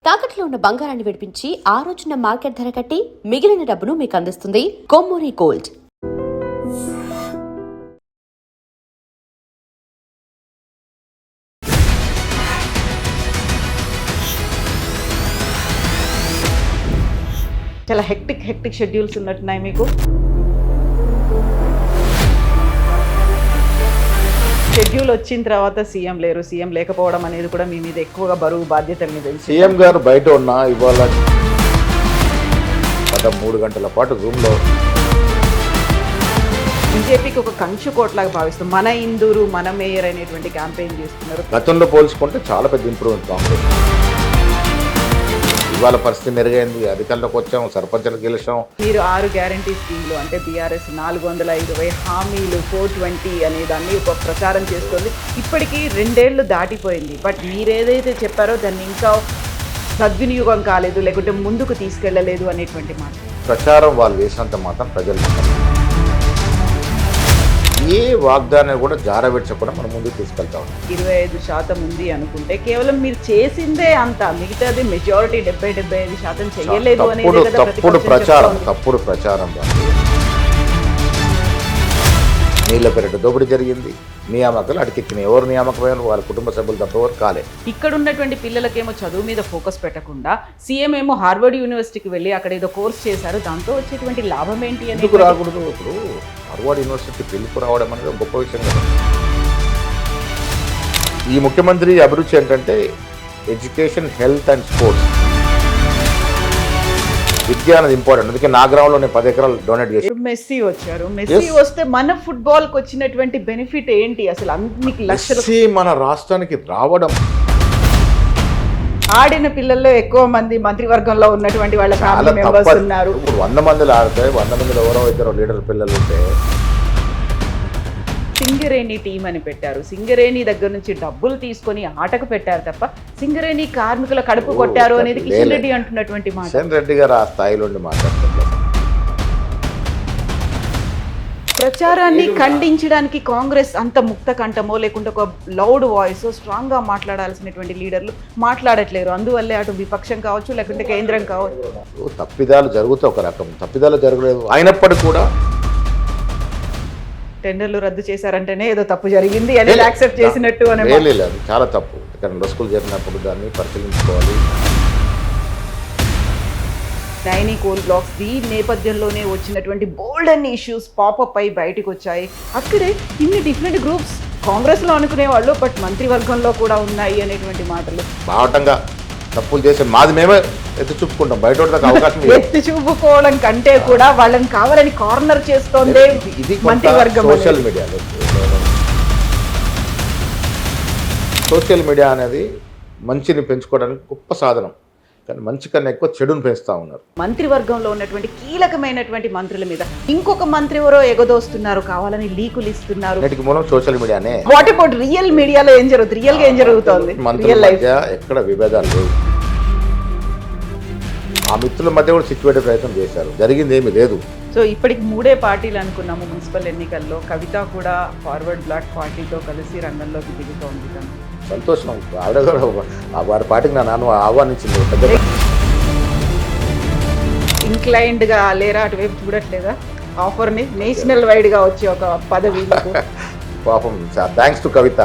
తాకట్లో ఉన్న బంగారాన్ని విడిపించి ఆ రోజున మార్కెట్ ధర కట్టి మిగిలిన డబ్బును మీకు అందిస్తుంది కొమ్మూరి గోల్డ్. చాలా హెక్టిక్ షెడ్యూల్స్ ఉన్నట్టున్నాయి మీకు. షెడ్యూల్ వచ్చిన తర్వాత సీఎం లేరు, సీఎం లేకపోవడం అనేది కూడా మీ మీద ఎక్కువగా బరువు బాధ్యతల మీద. సీఎం గారు బయట ఉన్నా ఇవాళ గత 3 గంటల పాటు రూమ్లో బీజేపీకి ఒక కంచుకోట్లాగా భావిస్తాం. మన ఇందూరు మన మేయర్ అనేటువంటి క్యాంపెయిన్ చేస్తున్నారు. గతంలో పోల్చుకుంటే చాలా పెద్ద ఇంప్రూవ్మెంట్ కాంగ్రెస్. ఇవాళ పరిస్థితి మెరుగైంది, అధికారంలోకి వచ్చాం, సర్పంచులు గెలిచాం. మీరు 6 గ్యారంటీ స్కీమ్లు అంటే బీఆర్ఎస్ 420 హామీలు 420 అనే దాన్ని ఒక ప్రచారం చేస్తుంది. ఇప్పటికీ 2 ఏళ్ళు దాటిపోయింది. బట్ మీరు ఏదైతే చెప్పారో దాన్ని ఇంకా సద్వినియోగం కాలేదు, లేకుంటే ముందుకు తీసుకెళ్లలేదు అనేటువంటి మాట. ప్రచారం వాళ్ళు వేసినంత మాత్రం ప్రజలు ఏ వాగ్దానం కూడా జారబెట్టకుండా మనం ముందుకు తీసుకెళ్తాం. 25% ఉంది అనుకుంటే కేవలం మీరు చేసిందే అంత, మిగతాది మెజారిటీ 70-75% చేయలేదు అనేది తప్పుడు ప్రచారం. నీళ్ళ పెరట దోపిడీ జరిగింది, నియామకాలు అడికెక్కినాయి. ఎవరు నియామకమైన వాళ్ళ కుటుంబ సభ్యులు తప్ప ఎవరు కాలే. ఇక్కడ ఉన్నటువంటి పిల్లలకేమో చదువు మీద ఫోకస్ పెట్టకుండా సీఎం ఏమో హార్వర్డ్ యూనివర్సిటీకి వెళ్ళి అక్కడ ఏదో కోర్స్ చేశారు, దాంతో వచ్చేటువంటి లాభం ఏంటి అని. ఎందుకు రాకూడదు? ఇప్పుడు హార్వర్డ్ యూనివర్సిటీ పిలుపు రావడం అనేది గొప్ప విషయం కదా. ఈ ముఖ్యమంత్రి అభిరుచి ఏంటంటే ఎడ్యుకేషన్, హెల్త్ అండ్ స్పోర్ట్స్. విద్య అనేది ఇంపార్టెంట్. అందుకే నా గ్రామంలో నేను 10 ఎకరాలు డొనేట్ చేసి. మెస్సీ వచ్చారు, మెస్సీ వస్తే మన ఫుట్బాల్ కి వచ్చినటువంటి బెనిఫిట్ ఏంటి అసలు? అన్ని లక్షలు మన రాష్ట్రానికి రావడం. ఆడిన పిల్లల్లో ఎక్కువ మంది మంత్రివర్గంలో ఉన్నటువంటి వాళ్ళ ఫ్యామిలీ మెంబర్స్ ఉన్నారు. ఇప్పుడు 100 మందిలో ఆడితే 100 మందిలో ఎవరో ఇద్దరు లీడర్ పిల్లలు ఉంటే. సింగరేణి టీం అని పెట్టారు. సింగరేణి దగ్గర నుంచి డబ్బులు తీసుకొని ఆటకు పెట్టారు తప్ప సింగరేణి కార్మికుల కడుపు కొట్టారు అనేది కిషన్ రెడ్డి అంటున్నటువంటి మాట. కిషన్ రెడ్డి గారు ఆ స్థాయిలో మాట్లాడుతున్నారు. ప్రచారాన్ని ఖండించడానికి కాంగ్రెస్ అంత ముక్త కంఠమో లేకుంటే ఒక లౌడ్ వాయిస్ స్ట్రాంగ్ గా మాట్లాడాల్సినటువంటి లీడర్లు మాట్లాడట్లేరు. అందువల్లే అటు విపక్షం కావచ్చు లేకుంటే కేంద్రం కావచ్చు. తప్పిదాలు జరుగుతాయి, ఒక రకం తప్పిదాలు జరగలేదు. అయినప్పటికీ కూడా టెండర్లు రద్దు చేశారంటేనే ఏదో తప్పు జరిగింది అని యాక్సెప్ట్ చేసినట్టు అని. లేదు, చాలా తప్పు. ఇక్కడ లొసుకులు జరిగినప్పుడు దాన్ని పరిశీలించుకోవాలి. నైనీ కోల్ బ్లాక్స్ దీని నేపథ్యంలోనే వచ్చినటువంటి బోల్డ్ అన్ని ఇష్యూస్ పాపప్ అయి బయటకు వచ్చాయి. అక్కడే ఇన్ని డిఫరెంట్ గ్రూప్స్ కాంగ్రెస్లో అనుకునే వాళ్ళు బట్ మంత్రివర్గంలో కూడా ఉన్నాయి అనేటువంటి మాటలు. బావటంగా తప్పులు చేసే మాది మేమే ఎత్తి చూపుకుంటాం, బయట అవకాశం ఎత్తి చూపుకోవడం కంటే కూడా వాళ్ళని కావాలని కార్నర్ చేస్తోంది మంత్రివర్గం. సోషల్ మీడియా అనేది మంచిని పెంచుకోవడానికి గొప్ప సాధనం, కానీ మంచి కన్నా ఎక్కువ చెడును పెంచుతా ఉన్నారు. మంత్రివర్గంలో ఉన్నటువంటి కీలకమైనటువంటి మంత్రుల మీద ఇంకొక మంత్రి ఎవరో ఎగదోస్తున్నారు, కావాలని లీకులు ఇస్తున్నారు. వీటికి మూలం సోషల్ మీడియానే. వాట్ అబౌట్ రియల్ మీడియాలో ఏం జరుగుతుంది? రియల్ గా ఏం జరుగుతుంది? మంత్రుల మధ్య ఎక్కడ విభేదాలు లేవు. ఆ మిత్రుల మధ్య కూడా సిచ్యువేట్ ప్రయత్నం చేశారు, జరిగింది ఏమీ లేదు. సో ఇప్పటికి 3 పార్టీలు అనుకున్నాము మున్సిపల్ ఎన్నికల్లో. కవిత కూడా ఫార్వర్డ్ బ్లాక్ పార్టీతో కలిసి రంగంలోకి దిగుతోంది. సంతోషం. ఆవిడ కూడా వారి పార్టీకి నా నాన్న ఆహ్వానించింది. ఇంక్లైన్డ్ గా లేరా? అటువైపు చూడట్లేదా ఆఫర్ ని? నేషనల్ వైడ్ గా వచ్చే ఒక పదవి. పాపం, థ్యాంక్స్ టు కవిత.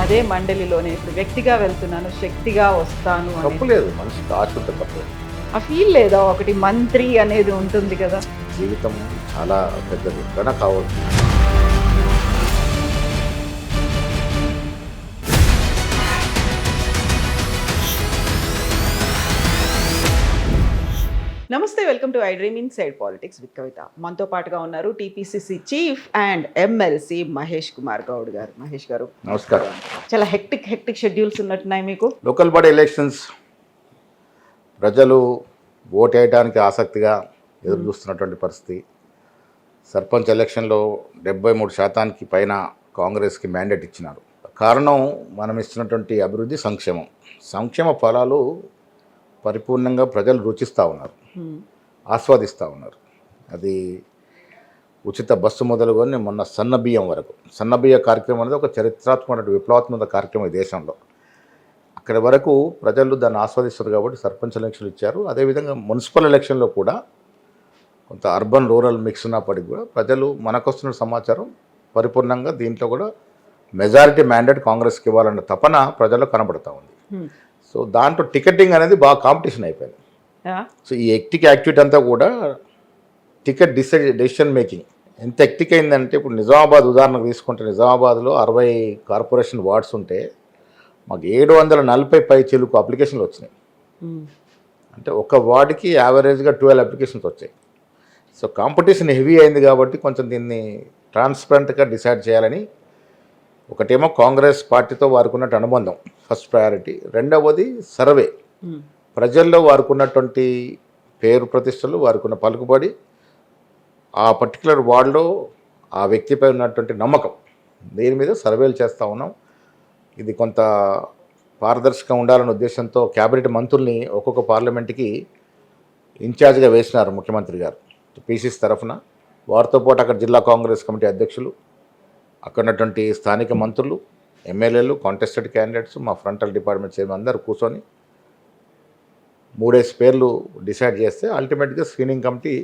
అదే మండలిలోనే ఇప్పుడు వ్యక్తిగా వెళ్తున్నాను, శక్తిగా వస్తాను. తప్పులేదు, మనిషికి ఆశ ఉంటే తప్పు. ఆ ఫీల్ లేదా? ఒకటి మంత్రి అనేది ఉంటుంది కదా. జీవితం చాలా పెద్దది కన్నా కావచ్చు. Namaste, welcome to I dream inside politics with Kavitha. మనతో పాటుగా ఉన్నారు TPCC chief and MLC Mahesh Kumar Goud garu. Mahesh garu నమస్కారం. చాలా హెక్టిక్ షెడ్యూల్స్ ఉన్నట్టున్నాయి మీకు. లోకల్ బాడీ ఎలక్షన్స్, ప్రజలు ఓటు వేయడానికి ఆసక్తిగా ఎదురు చూస్తున్నటువంటి పరిస్థితి. సర్పంచ్ ఎలక్షన్లో 73% పైన కాంగ్రెస్కి మ్యాండేట్ ఇచ్చినారు. కారణం మనం ఇస్తున్నటువంటి అభివృద్ధి, సంక్షేమ ఫలాలు పరిపూర్ణంగా ప్రజలు రుచిస్తూ ఉన్నారు, ఆస్వాదిస్తూ ఉన్నారు. అది ఉచిత బస్సు మొదలుకొని మొన్న సన్నబియ్యం వరకు. సన్నబియ్య కార్యక్రమం అనేది ఒక చరిత్రాత్మక విప్లవాత్మక కార్యక్రమం ఈ దేశంలో. అక్కడి వరకు ప్రజలు దాన్ని ఆస్వాదిస్తారు కాబట్టి సర్పంచ్ ఎలక్షన్లు ఇచ్చారు. అదేవిధంగా మున్సిపల్ ఎలక్షన్లో కూడా కొంత అర్బన్ రూరల్ మిక్స్ ఉన్నప్పటికీ కూడా ప్రజలు మనకొస్తున్న సమాచారం పరిపూర్ణంగా దీంట్లో కూడా మెజారిటీ మ్యాండేట్ కాంగ్రెస్కి ఇవ్వాలన్న తపన ప్రజల్లో కనబడుతూ ఉంది. సో దాంట్లో టికెటింగ్ అనేది బాగా కాంపిటీషన్ అయిపోయింది. సో ఈ ఎక్టిక్ యాక్టివిటీ అంతా కూడా టికెట్ డెసిషన్ మేకింగ్ ఎంత ఎక్టిక్ అయిందంటే, ఇప్పుడు నిజామాబాద్ ఉదాహరణకు తీసుకుంటే నిజామాబాద్లో 60 కార్పొరేషన్ వార్డ్స్ ఉంటే మాకు 740 పై చిలుకు అప్లికేషన్లు వచ్చినాయి. అంటే ఒక వార్డుకి యావరేజ్గా 12 అప్లికేషన్స్ వచ్చాయి. సో కాంపిటీషన్ హెవీ అయింది కాబట్టి కొంచెం దీన్ని ట్రాన్స్పరెంట్గా డిసైడ్ చేయాలని, ఒకటేమో కాంగ్రెస్ పార్టీతో వారికి ఉన్నట్టు అనుబంధం ఫస్ట్ ప్రయారిటీ, రెండవది సర్వే, ప్రజల్లో వారికి ఉన్నటువంటి పేరు ప్రతిష్టలు, వారికి ఉన్న పలుకుబడి, ఆ పర్టికులర్ వార్డులో ఆ వ్యక్తిపై ఉన్నటువంటి నమ్మకం, దీని మీద సర్వేలు చేస్తూ ఉన్నాం. ఇది కొంత పారదర్శకంగా ఉండాలనే ఉద్దేశంతో క్యాబినెట్ మంత్రుల్ని ఒక్కొక్క పార్లమెంట్కి ఇన్ఛార్జ్గా వేసినారు ముఖ్యమంత్రి గారు పీసీసీ తరఫున. వారితో పాటు అక్కడ జిల్లా కాంగ్రెస్ కమిటీ అధ్యక్షులు, అక్కడ ఉన్నటువంటి స్థానిక మంత్రులు, ఎమ్మెల్యేలు, కాంటెస్టెడ్ క్యాండిడేట్స్, మా ఫ్రంటల్ డిపార్ట్మెంట్ చైర్మన్ అందరూ కూర్చొని 3 పేర్లు డిసైడ్ చేస్తే అల్టిమేట్గా స్క్రీనింగ్ కమిటీ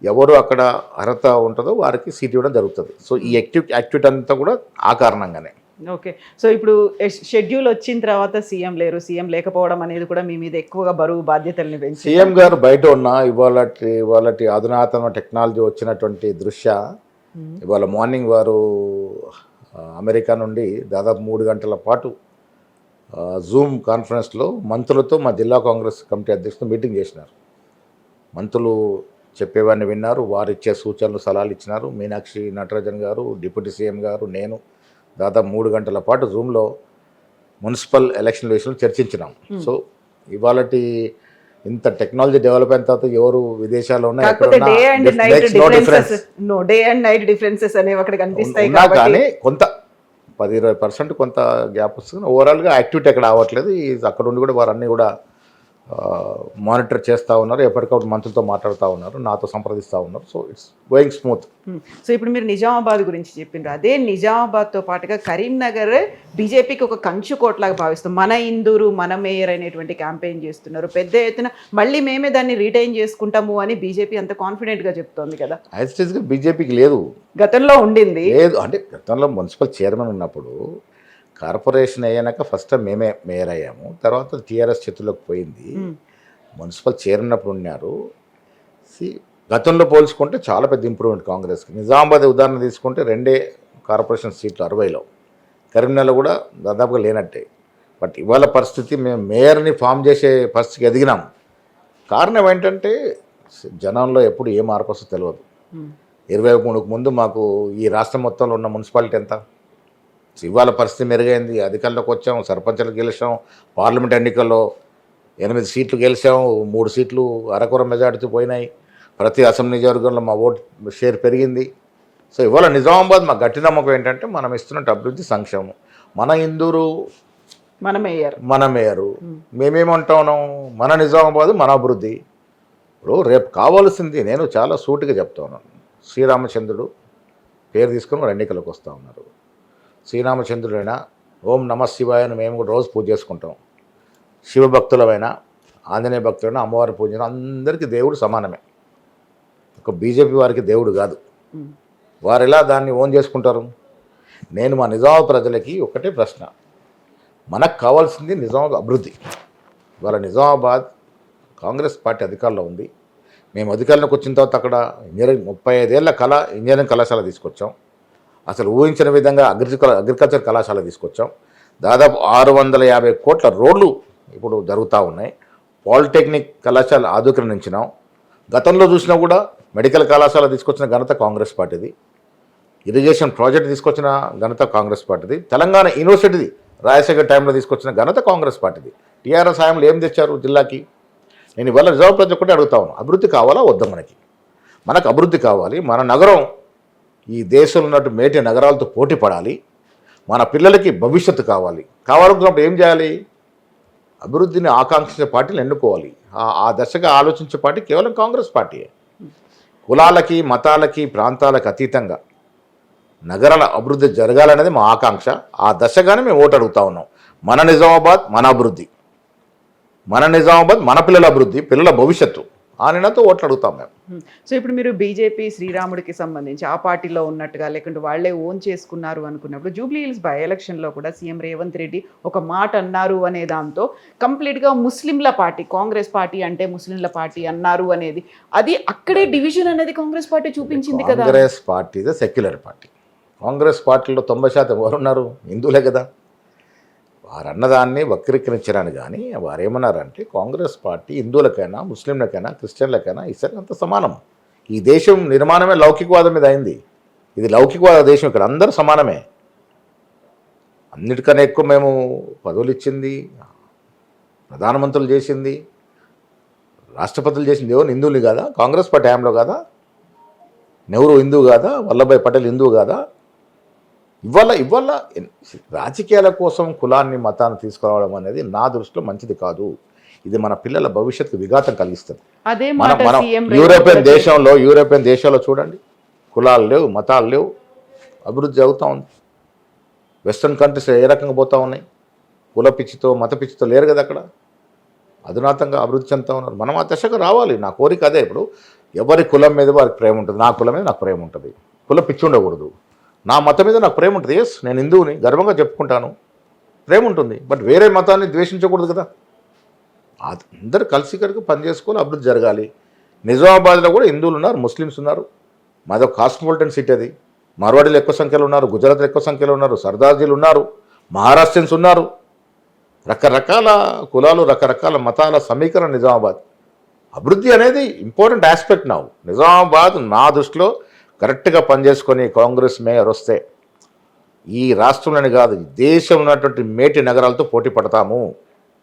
ఎవరు అక్కడ అర్హత ఉంటుందో వారికి సీట్ ఇవ్వడం జరుగుతుంది. సో ఈ యాక్టివిటీ అంతా కూడా ఆ కారణంగానే. ఓకే. సో ఇప్పుడు షెడ్యూల్ వచ్చిన తర్వాత సీఎం లేరు, సీఎం లేకపోవడం అనేది కూడా మీ మీద ఎక్కువగా బరువు బాధ్యతల్ని పెంచి, సీఎం గారు బయట ఉన్న ఇవాళ అధునాతన టెక్నాలజీ వచ్చినటువంటి దృష్ట్యా ఇవాళ మార్నింగ్ వారు అమెరికా నుండి దాదాపు 3 గంటల పాటు జూమ్ కాన్ఫరెన్స్లో మంత్రులతో మా జిల్లా కాంగ్రెస్ కమిటీ అధ్యక్షులతో మీటింగ్ చేసినారు. మంత్రులు చెప్పేవాడిని విన్నారు, వారు ఇచ్చే సూచనలు సలహాలు ఇచ్చినారు. మీనాక్షి నటరాజన్ గారు, డిప్యూటీ సీఎం గారు, నేను దాదాపు 3 గంటల పాటు జూమ్లో మున్సిపల్ ఎలక్షన్ విషయంలో చర్చించినాం. సో ఇవాళ ఇంత టెక్నాలజీ డెవలప్ అయిన తర్వాత ఎవరు విదేశాల్లో ఉన్నా కానీ కొంత 10-20% కొంత గ్యాప్ వస్తుంది. ఓవరాల్గా యాక్టివిటీ అక్కడ అవ్వట్లేదు. అక్కడ ఉండి కూడా వారు అన్నీ కూడా మానిటర్ చేస్తూ ఉన్నారు, ఎప్పటికప్పుడు మంత్రులతో మాట్లాడుతూ ఉన్నారు, నాతో సంప్రదిస్తూ ఉన్నారు. So it's going smooth. So ఇప్పుడు మీరు నిజామాబాద్ గురించి చెప్పిండ్రు, అదే నిజామాబాద్తో పాటుగా కరీంనగర్ బీజేపీకి ఒక కంచుకోట్లాగా భావిస్తాం. మన ఇందూరు మన మేయర్ అనేటువంటి క్యాంపెయిన్ చేస్తున్నారు పెద్ద ఎత్తున. మళ్ళీ మేమే దాన్ని రిటైన్ చేసుకుంటాము అని బీజేపీ అంత కాన్ఫిడెంట్గా చెప్తోంది కదా. యాజిటేజ్గా బీజేపీకి లేదు, గతంలో ఉండింది లేదు. అంటే గతంలో మున్సిపల్ చైర్మన్ ఉన్నప్పుడు కార్పొరేషన్ అయ్యాక ఫస్ట్ మేమే మేయర్ అయ్యాము, తర్వాత టీఆర్ఎస్ చేతుల్లోకి పోయింది. మున్సిపల్ చైర్మన్నప్పుడు ఉన్నారు. గతంలో పోల్చుకుంటే చాలా పెద్ద ఇంప్రూవ్మెంట్ కాంగ్రెస్కి. నిజామాబాద్ ఉదాహరణ తీసుకుంటే 2 కార్పొరేషన్ సీట్లు 60లో, కరీంనగర్లో కూడా దాదాపుగా లేనట్టే. బట్ ఇవాళ పరిస్థితి మేము మేయర్ని ఫామ్ చేసే పరిస్థితికి ఎదిగినాం. కారణం ఏంటంటే జనంలో ఎప్పుడు ఏ మార్పు వస్తుందో తెలియదు. 23కు ముందు మాకు ఈ రాష్ట్రం మొత్తంలో ఉన్న మున్సిపాలిటీ ఎంత, ఇవాళ పరిస్థితి మెరుగైంది. అధికారంలోకి వచ్చాం, సర్పంచ్లు గెలిచాం, పార్లమెంట్ ఎన్నికల్లో 8 సీట్లు గెలిచాం, 3 సీట్లు అరకొర మెజార్టీ పోయినాయి. ప్రతి అసెంబ్లీ నియోజకవర్గంలో మా ఓటు షేర్ పెరిగింది. సో ఇవాళ నిజామాబాద్ మా గట్టి నమ్మకం ఏంటంటే మనం ఇస్తున్నట్టు అభివృద్ధి, సంక్షేమం. మన ఇందూరు మన మేయరు మేమేమంటా ఉన్నాం, మన నిజామాబాద్ మన అభివృద్ధి. ఇప్పుడు రేపు కావాల్సింది, నేను చాలా సూటిగా చెప్తా ఉన్నాను, శ్రీరామచంద్రుడు పేరు తీసుకొని ఎన్నికలకు వస్తూ ఉన్నారు. శ్రీరామచంద్రుడైనా ఓం నమ శివాయ అని మేము కూడా రోజు పూజ చేసుకుంటాం. శివభక్తులమైన, ఆంజనేయ భక్తులైనా, అమ్మవారి పూజ అందరికీ దేవుడు సమానమే. ఒక బీజేపీ వారికి దేవుడు కాదు. వారు ఎలా దాన్ని ఓన్ చేసుకుంటారు? నేను మా నిజామాబాద్ ప్రజలకి ఒకటే ప్రశ్న, మనకు కావాల్సింది నిజామాబాద్ అభివృద్ధి. వాళ్ళ నిజామాబాద్ కాంగ్రెస్ పార్టీ అధికారంలో ఉంది. మేము అధికారంలోకి వచ్చిన తర్వాత అక్కడ 35 ఏళ్ల కళ ఇంజనీరింగ్ కళాశాల తీసుకొచ్చాం. అసలు ఊహించిన విధంగా అగ్రికల్చర్ కళాశాల తీసుకొచ్చాం. దాదాపు 650 కోట్ల రోడ్లు ఇప్పుడు జరుగుతూ ఉన్నాయి. పాలిటెక్నిక్ కళాశాల ఆధునీకరించినాం. గతంలో చూసినా కూడా మెడికల్ కళాశాల తీసుకొచ్చిన ఘనత కాంగ్రెస్ పార్టీది. ఇరిగేషన్ ప్రాజెక్ట్ తీసుకొచ్చిన ఘనత కాంగ్రెస్ పార్టీది. తెలంగాణ యూనివర్సిటీది రాజశేఖర్ టైంలో తీసుకొచ్చిన ఘనత కాంగ్రెస్ పార్టీది. టీఆర్ఎస్ హాయంలో ఏం తెచ్చారు జిల్లాకి? నేను ఇవాళ రిజర్వ్ ప్రజలు ఒకటే అడుగుతా ఉన్నాను, అభివృద్ధి కావాలా వద్దా? మనకు అభివృద్ధి కావాలి. మన నగరం ఈ దేశంలో ఉన్నట్టు మేటి నగరాలతో పోటీ పడాలి. మన పిల్లలకి భవిష్యత్తు కావాలనుకున్నప్పుడు ఏం చేయాలి? అభివృద్ధిని ఆకాంక్షించే పార్టీలు ఎన్నుకోవాలి. ఆ దశగా ఆలోచించే పార్టీ కేవలం కాంగ్రెస్ పార్టీయే. కులాలకి, మతాలకి, ప్రాంతాలకు అతీతంగా నగరాల అభివృద్ధి జరగాలనేది మా ఆకాంక్ష. ఆ దశగానే మేము ఓటు అడుగుతా ఉన్నాం. మన నిజామాబాద్ మన అభివృద్ధి, మన నిజామాబాద్ మన పిల్లల అభివృద్ధి, పిల్లల భవిష్యత్తు ఆ నిన్నతో ఓట్లు అడుగుతాం మేము. సో ఇప్పుడు మీరు బీజేపీ శ్రీరాముడికి సంబంధించి ఆ పార్టీలో ఉన్నట్టుగా లేకుంటే వాళ్ళే ఓన్ చేసుకున్నారు అనుకున్నప్పుడు జూబ్లీ హిల్స్ బై ఎలక్షన్లో కూడా సీఎం రేవంత్ రెడ్డి ఒక మాట అన్నారు అనే దాంతో కంప్లీట్గా ముస్లింల పార్టీ, కాంగ్రెస్ పార్టీ అంటే ముస్లింల పార్టీ అన్నారు అనేది, అది అక్కడే డివిజన్ అనేది కాంగ్రెస్ పార్టీ చూపించింది కదా. Congress party secular party. Congress పార్టీలో 90% ఎవరున్నారు? హిందువులే కదా. వారు అన్నదాన్ని వక్రీకరించరాని కానీ వారు ఏమన్నారంటే కాంగ్రెస్ పార్టీ హిందువులకైనా ముస్లింలకైనా క్రిస్టియన్లకైనా ఇసరి అంత సమానం. ఈ దేశం నిర్మాణమే లౌకికవాదం మీద అయింది. ఇది లౌకికవాద దేశం, ఇక్కడ అందరూ సమానమే. అన్నిటికన్నా ఎక్కువ మేము పదవులు ఇచ్చింది, ప్రధానమంత్రులు చేసింది, రాష్ట్రపతులు చేసింది ఎవరు? హిందువులు కాదా? కాంగ్రెస్ పార్టీ హయాంలో కాదా? నెహ్రూ హిందువు కాదా? వల్లభాయ్ పటేల్ హిందువు కాదా? ఇవాళ రాజకీయాల కోసం కులాన్ని మతాన్ని తీసుకురావడం అనేది నా దృష్టిలో మంచిది కాదు. ఇది మన పిల్లల భవిష్యత్తుకు విఘాతం కలిగిస్తుంది. అదే మనం మాట సీఎం యూరోపియన్ దేశాల్లో చూడండి, కులాలు లేవు, మతాలు లేవు, అభివృద్ధి అవుతూ ఉంది. వెస్ట్రన్ కంట్రీస్ ఏ రకంగా పోతూ ఉన్నాయి? కుల పిచ్చితో మత పిచ్చితో లేరు కదా అక్కడ, అధునాతంగా అభివృద్ధి చెందుతూ ఉన్నారు. మనం ఆ దశకు రావాలి. నా కోరిక అదే. ఇప్పుడు ఎవరి కులం మీద వారికి ప్రేమ ఉంటుంది, నా కులం మీద నాకు ప్రేమ ఉంటుంది. కుల పిచ్చి ఉండకూడదు. నా మతం మీద నాకు ప్రేమ ఉంటుంది. ఎస్, నేను హిందువుని గర్వంగా చెప్పుకుంటాను, ప్రేమ ఉంటుంది. బట్ వేరే మతాన్ని ద్వేషించకూడదు కదా. అందరు కలిసికట్టుగా పనిచేసుకోవాలి, అభివృద్ధి జరగాలి. నిజామాబాద్లో కూడా హిందువులు ఉన్నారు, ముస్లిమ్స్ ఉన్నారు. మాదొక కాస్మోపాలిటన్ సిటీ అది. మార్వాడీలు ఎక్కువ సంఖ్యలో ఉన్నారు, గుజరాత్లో ఎక్కువ సంఖ్యలో ఉన్నారు, సర్దార్జీలు ఉన్నారు, మహారాష్ట్రన్స్ ఉన్నారు. రకరకాల కులాలు, రకరకాల మతాల సమీకరణ నిజామాబాద్. అభివృద్ధి అనేది ఇంపార్టెంట్ ఆస్పెక్ట్. నిజామాబాద్ నా దృష్టిలో కరెక్ట్గా పనిచేసుకొని కాంగ్రెస్ మేయర్ వస్తే ఈ రాష్ట్రంలోని కాదు, ఈ దేశంలో ఉన్నటువంటి మేటి నగరాలతో పోటీ పడతాము,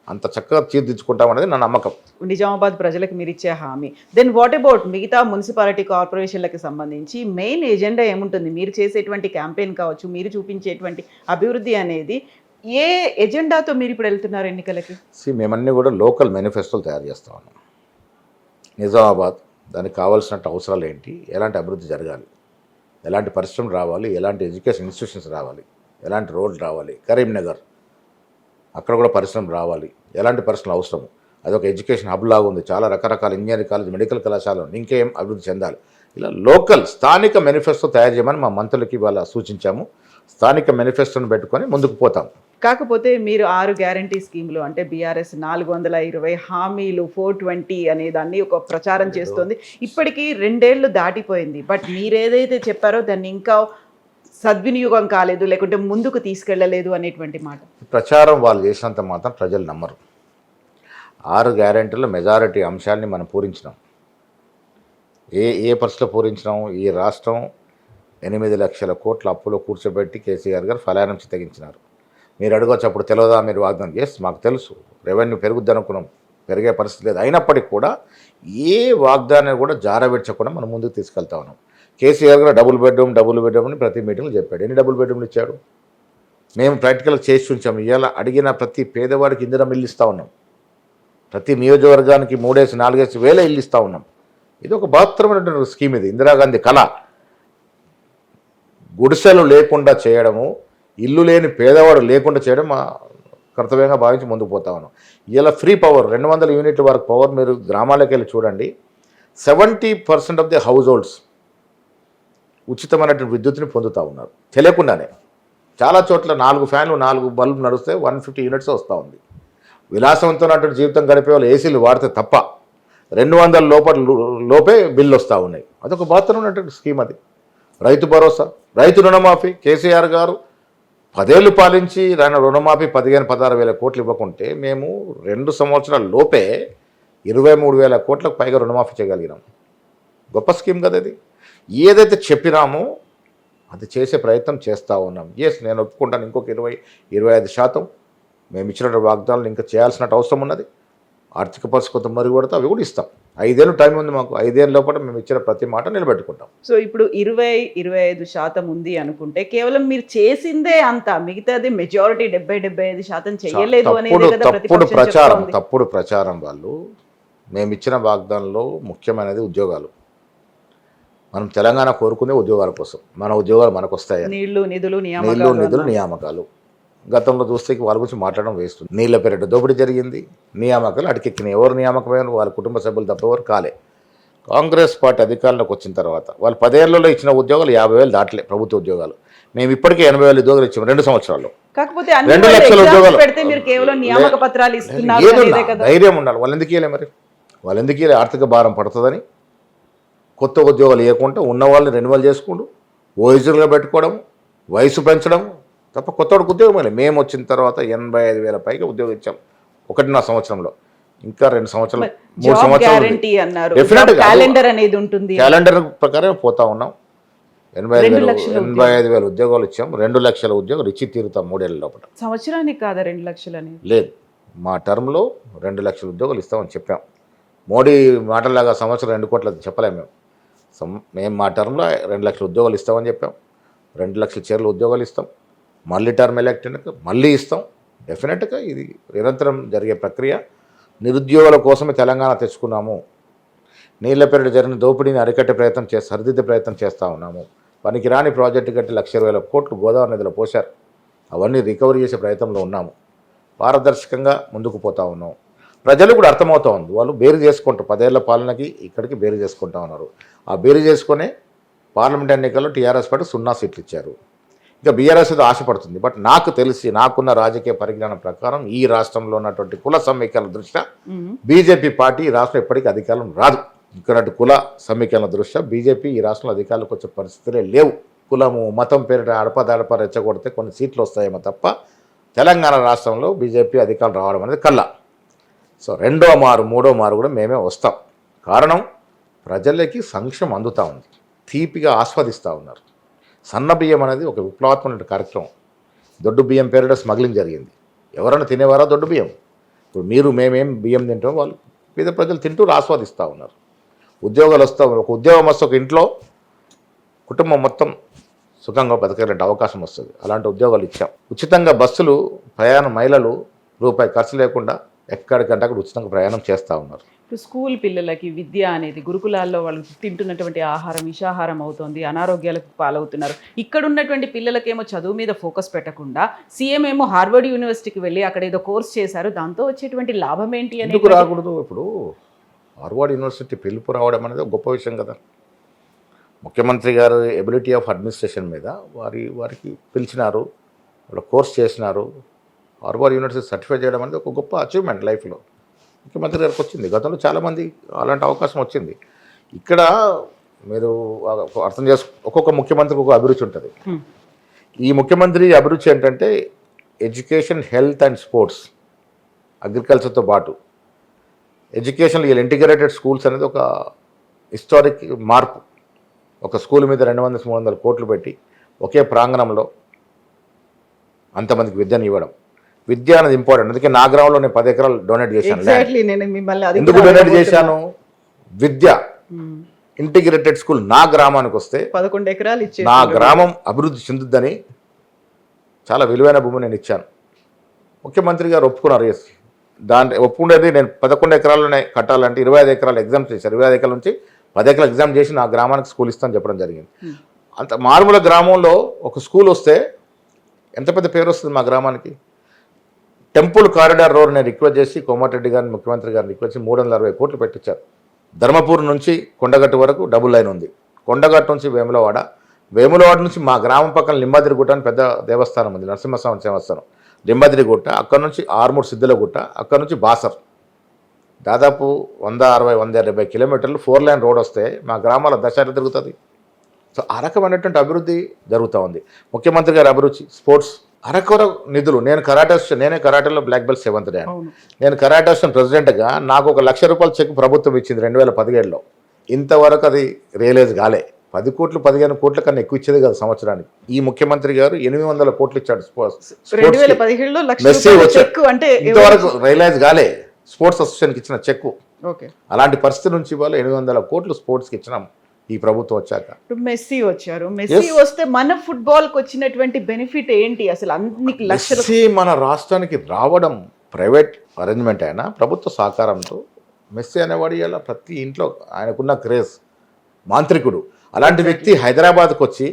అంత చక్కగా తీర్చిదిద్దుకుంటామనేది నా నమ్మకం. నిజామాబాద్ ప్రజలకు మీరు ఇచ్చే హామీ. దెన్ వాట్ అబౌట్ మిగతా మున్సిపాలిటీ కార్పొరేషన్లకు సంబంధించి మెయిన్ ఎజెండా ఏముంటుంది? మీరు చేసేటువంటి క్యాంపెయిన్ కావచ్చు, మీరు చూపించేటువంటి అభివృద్ధి అనేది ఏ ఎజెండాతో మీరు ఇప్పుడు వెళ్తున్నారు ఎన్నికలకి? మేమన్నీ కూడా లోకల్ మేనిఫెస్టోలు తయారు చేస్తా ఉన్నాం. నిజామాబాద్ దానికి కావాల్సినట్టు అవసరాలు ఏంటి, ఎలాంటి అభివృద్ధి జరగాలి, ఎలాంటి పరిశ్రమలు రావాలి, ఎలాంటి ఎడ్యుకేషన్ ఇన్స్టిట్యూషన్స్ రావాలి, ఎలాంటి రోడ్లు రావాలి, కరీంనగర్ అక్కడ కూడా పరిశ్రమలు రావాలి, ఎలాంటి పరిశ్రమలు అవసరం, అదొక ఎడ్యుకేషన్ హబ్ లాగా ఉంది, చాలా రకరకాల ఇంజనీరింగ్ కాలేజ్, మెడికల్ కళాశాలలు ఇంకేం అభివృద్ధి చెందాలి. ఇలా లోకల్ స్థానిక మేనిఫెస్టో తయారు చేయమని మా మంత్రులకి ఇవాళ సూచించాము. స్థానిక మేనిఫెస్టోను పెట్టుకొని ముందుకు పోతాం. కాకపోతే మీరు 6 గ్యారంటీ స్కీములు అంటే బీఆర్ఎస్ 420 హామీలు 420 అనే దాన్ని ఒక ప్రచారం చేస్తుంది. ఇప్పటికీ 2 ఏళ్ళు దాటిపోయింది. బట్ మీరు ఏదైతే చెప్పారో దాన్ని ఇంకా సద్వినియోగం కాలేదు, లేకుంటే ముందుకు తీసుకెళ్ళలేదు అనేటువంటి మాట. ప్రచారం వాళ్ళు చేసినంత మాత్రం ప్రజలు నమ్మరు. 6 గ్యారంటీల మెజారిటీ అంశాన్ని మనం పూరించినాం. ఏ పరిస్థితిలో పూరించినాం? ఈ రాష్ట్రం 8 లక్షల కోట్ల అప్పులో కూర్చోబెట్టి కేసీఆర్ గారు ఫలానం చిత్తగించినారు. మీరు అడగవచ్చు అప్పుడు తెలియదా మీరు వాగ్దానం? ఎస్, మాకు తెలుసు, రెవెన్యూ పెరుగుద్ది అనుకున్నాం, పెరిగే పరిస్థితి లేదు. అయినప్పటికీ కూడా ఏ వాగ్దానాన్ని కూడా జారవిడ్చకుండా మనం ముందుకు తీసుకెళ్తా ఉన్నాం. కేసీఆర్ గారు డబుల్ బెడ్రూమ్ అని ప్రతి మీటింగ్లో చెప్పాడు. ఎన్ని డబుల్ బెడ్రూమ్లు ఇచ్చాడు? మేము ప్రాక్టికల్గా చేసి ఉంచాము. ఇవాళ అడిగిన ప్రతి పేదవాడికి ఇందిరా ఇల్లు ఇస్తూ ఉన్నాం. ప్రతి నియోజకవర్గానికి 3-4 వేల ఇల్లు ఇస్తూ ఉన్నాం. ఇది ఒక బృహత్తరమైనటువంటి స్కీమ్. ఇది ఇందిరాగాంధీ కళ. గుడిసెలు లేకుండా చేయడము, ఇల్లు లేని పేదవాడు లేకుండా చేయడం మా కర్తవ్యంగా భావించి ముందుకు పోతా ఉన్నాం. ఇలా ఫ్రీ పవర్ 200 యూనిట్ల వరకు పవర్ మీరు గ్రామాలకు వెళ్ళి చూడండి. 70% ఆఫ్ ది హౌస్ హోల్డ్స్ ఉచితమైనటువంటి విద్యుత్తుని పొందుతూ ఉన్నారు తెలియకుండానే. చాలా చోట్ల 4 ఫ్యాన్లు 4 బల్బు నడిస్తే 150 యూనిట్స్ వస్తూ ఉంది. విలాసవంతమైనటువంటి జీవితం గడిపే వాళ్ళు ఏసీలు వాడితే తప్ప 200 లోపే బిల్లు వస్తూ ఉన్నాయి. అదొక బృహత్తరమైనటువంటి స్కీమ్. అది రైతు భరోసా, రైతు రుణమాఫీ. కేసీఆర్ గారు 10 ఏళ్ళు పాలించి ఆయన రుణమాఫీ 15-16 వేల కోట్లు ఇవ్వకుంటే మేము 2 సంవత్సరాల లోపే 23 వేల కోట్లకు పైగా రుణమాఫీ చేయగలిగినాం. గొప్ప స్కీమ్ కదా ఇది. ఏదైతే చెప్పినామో అది చేసే ప్రయత్నం చేస్తూ ఉన్నాం. ఎస్, నేను ఒప్పుకుంటాను. ఇంకొక 20-25% మేము ఇచ్చిన వాగ్దానాలు ఇంకా చేయాల్సిన అవసరం ఉన్నది. ఆర్థిక పరిస్థితి కొంత మరుగుపడితే అవి కూడా ఇస్తాం. 5 ఏళ్ళు టైం ఉంది మాకు. 5 ఏళ్ళ లోపల మేము ఇచ్చిన ప్రతి మాట నిలబెట్టుకుంటాం. సో ఇప్పుడు 20-25% ఉంది అనుకుంటే కేవలం మీరు చేసిందే అంత, మిగతాది మెజారిటీ 70-75% చేయలేదు అనేది కదా తప్పుడు ప్రచారం. వాళ్ళు మేము ఇచ్చిన వాగ్దానంలో ముఖ్యమైనది ఉద్యోగాలు. మనం తెలంగాణ కోరుకునే ఉద్యోగాల కోసం. మన ఉద్యోగాలు మనకు వస్తాయి. నీళ్లు నిధులు నియామకాలు. గతంలో చూస్తే వాళ్ళ గురించి మాట్లాడడం వేస్ట్. నీళ్ళ పేరిట దోపిడీ జరిగింది, నియామకాలు అడికెక్కినాయి. ఎవరు నియామకమైన వాళ్ళ కుటుంబ సభ్యులు తప్ప ఎవరు కాలే. కాంగ్రెస్ పార్టీ అధికారంలోకి వచ్చిన తర్వాత వాళ్ళు 10 ఏళ్లలో ఇచ్చిన ఉద్యోగాలు 50,000 దాటలే. ప్రభుత్వ ఉద్యోగాలు మేము ఇప్పటికే 80,000 ఉద్యోగాలు ఇచ్చాము 2 సంవత్సరాల్లో. కాకపోతే 2 లక్షల ఉద్యోగాలు పెడితే మీరు కేవలం నియామక పత్రాలు ఇస్తున్నారు ఏదున్నా అనేదే కదా. ధైర్యం ఉండాలి. వాళ్ళు ఎందుకు ఇవ్వలే మరి? వాళ్ళు ఎందుకు ఇవ్వలే? ఆర్థిక భారం పడుతుందని కొత్త ఉద్యోగాలు ఇవ్వకుండా ఉన్న వాళ్ళని రెన్యువల్ చేసుకుంటూ ఓయిజులుగా పెట్టుకోవడం, వయసు పెంచడం తప్ప కొత్తవాడికి ఉద్యోగం లేదు. మేము వచ్చిన తర్వాత 85,000 పైగా ఉద్యోగం ఇచ్చాం 1.5 సంవత్సరంలో. ఇంకా 2 సంవత్సరాలు 3 సంవత్సరాలు గ్యారంటీ అన్నారు, Definitely గా. క్యాలెండర్ అనేది ఉంటుంది. క్యాలెండర్ ప్రకారం పోతా ఉన్నాం. 85,000 ఉద్యోగాలు ఇచ్చాం. 2 లక్షల ఉద్యోగాలు ఇచ్చి తీరుతాం 3 ఏళ్ళ లోపల. సంవత్సరానికి కాదా 2 లక్షలు అనేది? లేదు, మా టర్మ్లో 2 లక్షల ఉద్యోగాలు ఇస్తామని చెప్పాం. మోడీ మాటలాగా సంవత్సరం 2 కోట్ల చెప్పలేము మేము. మేము మా టర్మ్లో 2 లక్షల ఉద్యోగాలు ఇస్తామని చెప్పాం. 2 లక్షల చీరల ఉద్యోగాలు ఇస్తాం. మళ్ళీ టర్మ్ ఎలక్ట్ అయినాక మళ్ళీ ఇస్తాం. డెఫినెట్గా ఇది నిరంతరం జరిగే ప్రక్రియ. నిరుద్యోగుల కోసమే తెలంగాణ తెచ్చుకున్నాము. నీళ్ల పేరిట జరిగిన దోపిడీని అరికట్టే ప్రయత్నం సరిదిద్దే ప్రయత్నం చేస్తూ ఉన్నాము. పనికిరాని ప్రాజెక్టు కట్టి 1,20,000 కోట్లు గోదావరి నదిలో పోశారు. అవన్నీ రికవరీ చేసే ప్రయత్నంలో ఉన్నాము. పారదర్శకంగా ముందుకు పోతా ఉన్నాం. ప్రజలు కూడా అర్థమవుతూ ఉంది. వాళ్ళు బేరు చేసుకుంటారు. 10 ఏళ్ల పాలనకి ఇక్కడికి బేరు చేసుకుంటా ఉన్నారు. ఆ బేరు చేసుకునే పార్లమెంట్ ఎన్నికల్లో టీఆర్ఎస్ పార్టీ 0 సీట్లు ఇచ్చారు. ఇంకా బీఆర్ఎస్ ఏదో ఆశపడుతుంది. బట్ నాకు తెలిసి నాకున్న రాజకీయ పరిజ్ఞానం ప్రకారం ఈ రాష్ట్రంలో ఉన్నటువంటి కుల సమీకరణ దృష్ట్యా బీజేపీ పార్టీ ఈ రాష్ట్రం ఎప్పటికీ అధికారం రాదు. ఇక్కడ కుల సమీకరణ దృష్ట్యా బీజేపీ ఈ రాష్ట్రంలో అధికారులకు వచ్చే పరిస్థితులే లేవు. కులము మతం పేరిట అడపదడప రెచ్చగొడితే కొన్ని సీట్లు వస్తాయేమో తప్ప తెలంగాణ రాష్ట్రంలో బీజేపీ అధికారులు రావడం అనేది కల్లా. సో 2వ మారు 3వ మారు కూడా మేమే వస్తాం. కారణం ప్రజలకి సంక్షేమం అందుతూ ఉంది, తీపిగా ఆస్వాదిస్తూ ఉన్నారు. సన్న బియ్యం అనేది ఒక విప్లవాత్మక కార్యక్రమం. దొడ్డు బియ్యం పేరిట స్మగ్లింగ్ జరిగింది. ఎవరైనా తినేవారా దొడ్డు బియ్యం? ఇప్పుడు మేమేం బియ్యం తింటాం, వాళ్ళు పేద ప్రజలు తింటూ ఆస్వాదిస్తూ ఉన్నారు. ఉద్యోగాలు వస్తాం. ఒక ఉద్యోగం వస్తే ఒక ఇంట్లో కుటుంబం మొత్తం సుఖంగా బతకాలంటే అవకాశం వస్తుంది. అలాంటి ఉద్యోగాలు ఇచ్చాం. ఉచితంగా బస్సులు ప్రయాణం, మహిళలు రూపాయి ఖర్చు లేకుండా ఎక్కడికంటే అక్కడ ఉచితంగా ప్రయాణం చేస్తూ ఉన్నారు. ఇప్పుడు స్కూల్ పిల్లలకి విద్య అనేది గురుకులాల్లో వాళ్ళు తింటున్నటువంటి ఆహారం విషాహారం అవుతుంది, అనారోగ్యాలకు పాలవుతున్నారు. ఇక్కడ ఉన్నటువంటి పిల్లలకేమో చదువు మీద ఫోకస్ పెట్టకుండా సీఎం ఏమో హార్వర్డ్ యూనివర్సిటీకి వెళ్ళి అక్కడ ఏదో కోర్స్ చేశారు, దాంతో వచ్చేటువంటి లాభం ఏంటి అని ఎందుకు రాకూడదు? ఇప్పుడు హార్వర్డ్ యూనివర్సిటీ పిలుపు రావడం అనేది ఒక గొప్ప విషయం కదా. ముఖ్యమంత్రి గారు ఎబిలిటీ ఆఫ్ అడ్మినిస్ట్రేషన్ మీద వారికి పిలిచినారు, వాళ్ళ కోర్స్ చేసినారు. హార్వర్డ్ యూనివర్సిటీ సర్టిఫై చేయడం అనేది ఒక గొప్ప అచీవ్మెంట్ లైఫ్లో. ముఖ్యమంత్రి గారికి వచ్చింది. గతంలో చాలామంది అలాంటి అవకాశం వచ్చింది. ఇక్కడ మీరు అర్థం ఒక్కొక్క ముఖ్యమంత్రికి ఒక అభిరుచి ఉంటుంది. ఈ ముఖ్యమంత్రి అభిరుచి ఏంటంటే ఎడ్యుకేషన్, హెల్త్ అండ్ స్పోర్ట్స్, అగ్రికల్చర్తో పాటు ఎడ్యుకేషన్లో వీళ్ళు ఇంటిగ్రేటెడ్ స్కూల్స్ అనేది ఒక హిస్టారిక్ మార్పు. ఒక స్కూల్ మీద 200-300 కోట్లు పెట్టి ఒకే ప్రాంగణంలో అంతమందికి విద్యను ఇవ్వడం. విద్య అనేది ఇంపార్టెంట్. అందుకే నా గ్రామంలో నేను 10 ఎకరాలు డొనేట్ చేశాను. ఎందుకు డొనేట్ చేశాను? విద్య ఇంటిగ్రేటెడ్ స్కూల్ నా గ్రామానికి వస్తే 11 ఎకరాలు ఇచ్చి నా గ్రామం అభివృద్ధి చెందుద్దని చాలా విలువైన భూమి నేను ఇచ్చాను. ముఖ్యమంత్రి గారు ఒప్పుకున్నారు. దాంట్లో ఒప్పుకునేది నేను 11 ఎకరాల్లోనే కట్టాలంటే 25 ఎకరాలు ఎగ్జామ్ చేశారు. 25 ఎకరాల నుంచి 10 ఎకరాలు ఎగ్జామ్ చేసి నా గ్రామానికి స్కూల్ ఇస్తాను చెప్పడం జరిగింది. అంత మారుమూల గ్రామంలో ఒక స్కూల్ వస్తే ఎంత పెద్ద పేరు వస్తుంది మా గ్రామానికి. టెంపుల్ కారిడార్ రోడ్ నేను రిక్వెస్ట్ చేసి కోమటిరెడ్డి గారిని, ముఖ్యమంత్రి గారిని రిక్వెస్ట్ చేసి 360 కోట్లు పెట్టించారు. ధర్మపూర్ నుంచి కొండగట్టు వరకు డబుల్ లైన్ ఉంది. కొండగట్టు నుంచి వేములవాడ, వేములవాడ నుంచి మా గ్రామం పక్కన లింబాద్రిగుట్ట అని పెద్ద దేవస్థానం ఉంది, నరసింహస్వామి దేవస్థానం. లింబాద్రిగుట్ట, అక్కడ నుంచి ఆర్మూర్ సిద్ధులగుట్ట, అక్కడ నుంచి బాసర్, దాదాపు 160-170 కిలోమీటర్లు 4 లైన్ రోడ్ వస్తే మా గ్రామాల దశ తిరుగుతుంది. సో ఆ రకమైనటువంటి అభివృద్ధి జరుగుతూ ఉంది. ముఖ్యమంత్రి గారి అభిరుచి స్పోర్ట్స్, అరకొర నిధులు. నేనే కరాటేలో బ్లాక్ బెల్ట్ 7th డే. నేను కరాటే అసోసియేషన్ ప్రెసిడెంట్గా నాకు ₹1,00,000 చెక్ ప్రభుత్వం ఇచ్చింది 2017లో. ఇంతవరకు అది రియలైజ్ కాలే. 10 కోట్లు 15 కోట్ల కన్నా ఎక్కువ ఇచ్చేది కదా సంవత్సరానికి. ఈ ముఖ్యమంత్రి గారు 800 కోట్లు ఇచ్చాడు. 2017లో ఇంతవరకు రియలైజ్ కాలే స్పోర్ట్స్ అసోసియేషన్కి ఇచ్చిన చెక్కు. అలాంటి పరిస్థితి నుంచి వాళ్ళు 800 కోట్లు స్పోర్ట్స్కి ఇచ్చినాం ఈ ప్రభుత్వం వచ్చాక. మెస్సీ వచ్చారు. మెస్సీ వస్తే మన ఫుట్బాల్ కి వచ్చినటువంటి బెనిఫిట్ ఏంటి అసలు? అన్ని లక్షలు మెస్సీ మన రాష్ట్రానికి రావడం ప్రైవేట్ అరేంజ్మెంట్ అయినా ప్రభుత్వ సహకారంతో. మెస్సీ అనేవాడు ఇలా ప్రతి ఇంట్లో ఆయనకున్న క్రేజ్, మాంత్రికుడు. అలాంటి వ్యక్తి హైదరాబాద్కి వచ్చి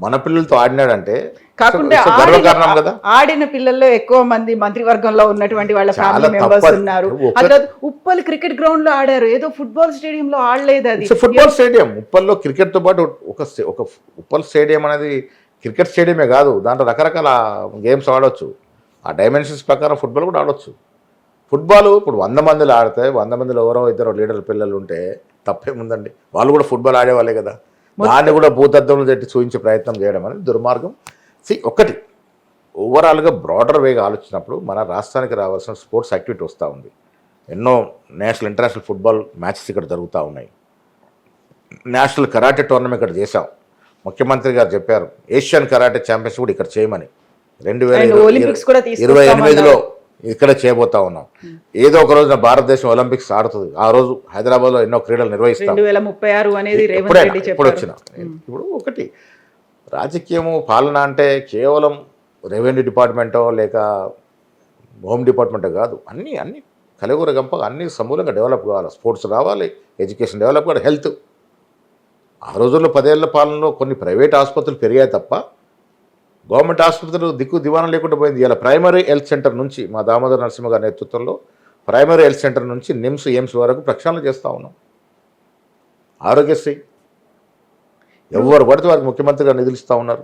మన పిల్లలతో ఆడినాడంటే కాకుండా it's a గర్వకారణం కదా. ఆడిన పిల్లల్లో ఎక్కువ మంది మంత్రివర్గంలో ఉన్నటువంటి వాళ్ళ చాలా ఫ్యామిలీ మెంబర్స్ తప్పదు. ఉన్నారు. ఒక- అదే ఉప్పల్ క్రికెట్ గ్రౌండ్ లో ఆడారు, ఏదో ఫుట్బాల్ స్టేడియం లో ఆడలేదు. అది ఫుట్బాల్ స్టేడియం ఉప్పల్లో క్రికెట్తో పాటు ఒక ఉప్పల్ స్టేడియం అనేది క్రికెట్ స్టేడియమే కాదు, దాంట్లో రకరకాల గేమ్స్ ఆడవచ్చు. ఆ డైమెన్షన్స్ ప్రకారం ఫుట్బాల్ కూడా ఆడవచ్చు. ఫుట్బాల్ ఇప్పుడు 100 మందిలో ఆడితే 100 మందిలో ఎవరో ఇద్దరు లీడర్ పిల్లలు ఉంటే తప్పేముందండి, వాళ్ళు కూడా ఫుట్బాల్ ఆడేవాళ్ళే కదా. దాన్ని కూడా భూతద్దంలో తెట్టి చూపించే ప్రయత్నం చేయడం అనేది దుర్మార్గం. ఒకటి ఓవరాల్గా బ్రాడర్ వేగా ఆలోచించినప్పుడు మన రాష్ట్రానికి రావాల్సిన స్పోర్ట్స్ యాక్టివిటీ వస్తూ ఉంది. ఎన్నో నేషనల్ ఇంటర్నేషనల్ ఫుట్బాల్ మ్యాచెస్ ఇక్కడ జరుగుతూ ఉన్నాయి. నేషనల్ కరాటే టోర్నమెంట్ ఇక్కడ చేశాం. ముఖ్యమంత్రి గారు చెప్పారు ఏషియన్ కరాటే ఛాంపియన్షిప్ కూడా ఇక్కడ చేయమని. ఒలింపిక్స్ కూడా 2028లో ఇక్కడ చేయబోతా ఉన్నాం. ఏదో ఒక రోజున భారతదేశం ఒలింపిక్స్ ఆడుతుంది. ఆ రోజు హైదరాబాద్లో ఎన్నో క్రీడలు నిర్వహిస్తాం. 2036 అనేది రేవంత్ ఎప్పుడైనా రెడ్డి ఇప్పుడు చెప్పారు. వచ్చిన ఇప్పుడు ఒకటి రాజకీయము పాలన అంటే కేవలం రెవెన్యూ డిపార్ట్మెంటో లేక హోమ్ డిపార్ట్మెంటో కాదు, అన్ని కలగూర గంప అన్ని సమూలంగా డెవలప్ కావాలి. స్పోర్ట్స్ రావాలి, ఎడ్యుకేషన్ డెవలప్ కావాలి, హెల్త్. ఆ రోజుల్లో 10 ఏళ్ల పాలనలో కొన్ని ప్రైవేట్ ఆసుపత్రులు పెరిగాయి తప్ప గవర్నమెంట్ ఆసుపత్రులు దిక్కు దివాణం లేకుండా పోయింది. ఇలా ప్రైమరీ హెల్త్ సెంటర్ నుంచి మా దామోదర్ నరసింహ గారి నేతృత్వంలో ప్రైమరీ హెల్త్ సెంటర్ నుంచి నిమ్స్ ఎయిమ్స్ వరకు ప్రక్షాళన చేస్తూ ఉన్నాం. ఆరోగ్యశ్రీ ఎవరు పడితే వారికి ముఖ్యమంత్రి గారు నిధులు ఇస్తూ ఉన్నారు.